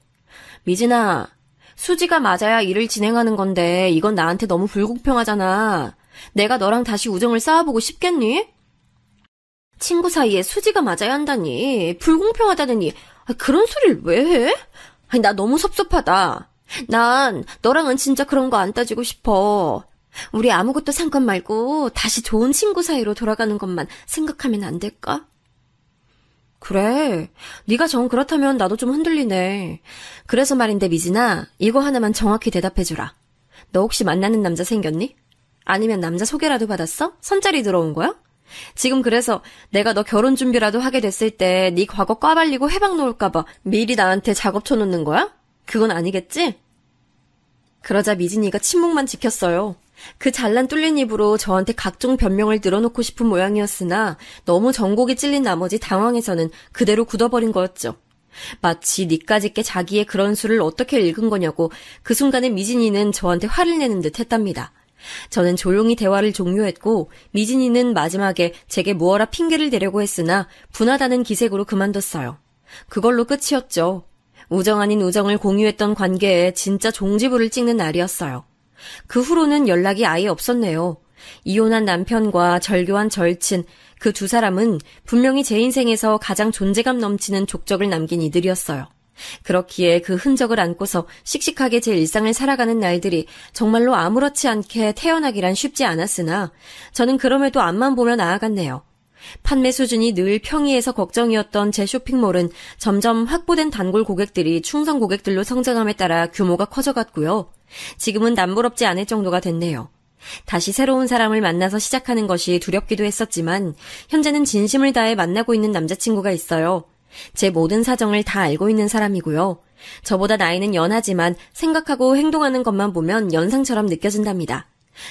미진아, 수지가 맞아야 일을 진행하는 건데 이건 나한테 너무 불공평하잖아. 내가 너랑 다시 우정을 쌓아보고 싶겠니? 친구 사이에 수지가 맞아야 한다니, 불공평하다더니 그런 소리를 왜 해? 나 너무 섭섭하다. 난 너랑은 진짜 그런 거 안 따지고 싶어. 우리 아무것도 상관 말고 다시 좋은 친구 사이로 돌아가는 것만 생각하면 안 될까? 그래, 네가 정 그렇다면 나도 좀 흔들리네. 그래서 말인데 미진아, 이거 하나만 정확히 대답해주라. 너 혹시 만나는 남자 생겼니? 아니면 남자 소개라도 받았어? 선짜리 들어온 거야? 지금 그래서 내가 너 결혼 준비라도 하게 됐을 때 네 과거 꽈발리고 해방 놓을까봐 미리 나한테 작업 쳐놓는 거야? 그건 아니겠지? 그러자 미진이가 침묵만 지켰어요. 그 잘난 뚫린 입으로 저한테 각종 변명을 늘어놓고 싶은 모양이었으나 너무 정곡이 찔린 나머지 당황해서는 그대로 굳어버린 거였죠. 마치 니까짓게 자기의 그런 수를 어떻게 읽은 거냐고 그 순간에 미진이는 저한테 화를 내는 듯 했답니다. 저는 조용히 대화를 종료했고 미진이는 마지막에 제게 무어라 핑계를 대려고 했으나 분하다는 기색으로 그만뒀어요. 그걸로 끝이었죠. 우정 아닌 우정을 공유했던 관계에 진짜 종지부를 찍는 날이었어요. 그 후로는 연락이 아예 없었네요. 이혼한 남편과 절교한 절친, 그 두 사람은 분명히 제 인생에서 가장 존재감 넘치는 족적을 남긴 이들이었어요. 그렇기에 그 흔적을 안고서 씩씩하게 제 일상을 살아가는 날들이 정말로 아무렇지 않게 태어나기란 쉽지 않았으나 저는 그럼에도 앞만 보며 나아갔네요. 판매 수준이 늘 평이해서 걱정이었던 제 쇼핑몰은 점점 확보된 단골 고객들이 충성 고객들로 성장함에 따라 규모가 커져갔고요. 지금은 남부럽지 않을 정도가 됐네요. 다시 새로운 사람을 만나서 시작하는 것이 두렵기도 했었지만 현재는 진심을 다해 만나고 있는 남자친구가 있어요. 제 모든 사정을 다 알고 있는 사람이고요. 저보다 나이는 연하지만 생각하고 행동하는 것만 보면 연상처럼 느껴진답니다.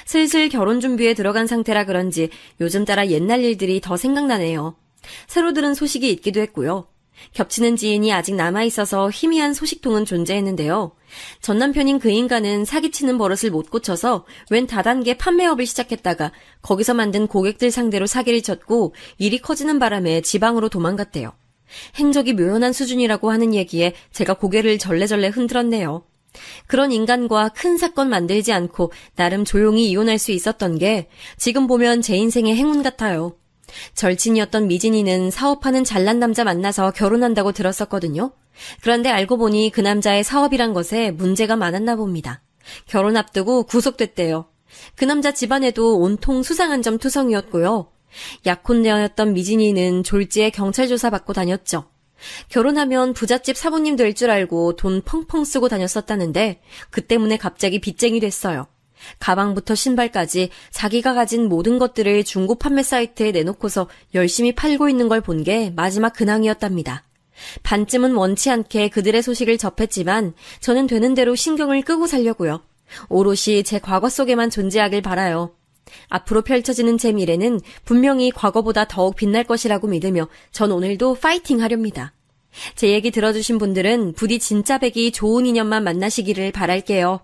슬슬 결혼 준비에 들어간 상태라 그런지 요즘 따라 옛날 일들이 더 생각나네요. 새로 들은 소식이 있기도 했고요. 겹치는 지인이 아직 남아있어서 희미한 소식통은 존재했는데요. 전 남편인 그 인간은 사기치는 버릇을 못 고쳐서 웬 다단계 판매업을 시작했다가 거기서 만든 고객들 상대로 사기를 쳤고 일이 커지는 바람에 지방으로 도망갔대요. 행적이 묘연한 수준이라고 하는 얘기에 제가 고개를 절레절레 흔들었네요. 그런 인간과 큰 사건 만들지 않고 나름 조용히 이혼할 수 있었던 게 지금 보면 제 인생의 행운 같아요. 절친이었던 미진이는 사업하는 잘난 남자 만나서 결혼한다고 들었었거든요. 그런데 알고 보니 그 남자의 사업이란 것에 문제가 많았나 봅니다. 결혼 앞두고 구속됐대요. 그 남자 집안에도 온통 수상한 점 투성이었고요. 약혼녀였던 미진이는 졸지에 경찰 조사 받고 다녔죠. 결혼하면 부잣집 사부님 될 줄 알고 돈 펑펑 쓰고 다녔었다는데 그 때문에 갑자기 빚쟁이 됐어요. 가방부터 신발까지 자기가 가진 모든 것들을 중고 판매 사이트에 내놓고서 열심히 팔고 있는 걸 본 게 마지막 근황이었답니다. 반쯤은 원치 않게 그들의 소식을 접했지만 저는 되는 대로 신경을 끄고 살려고요. 오롯이 제 과거 속에만 존재하길 바라요. 앞으로 펼쳐지는 제 미래는 분명히 과거보다 더욱 빛날 것이라고 믿으며 전 오늘도 파이팅 하렵니다. 제 얘기 들어주신 분들은 부디 진짜 백이 좋은 인연만 만나시기를 바랄게요.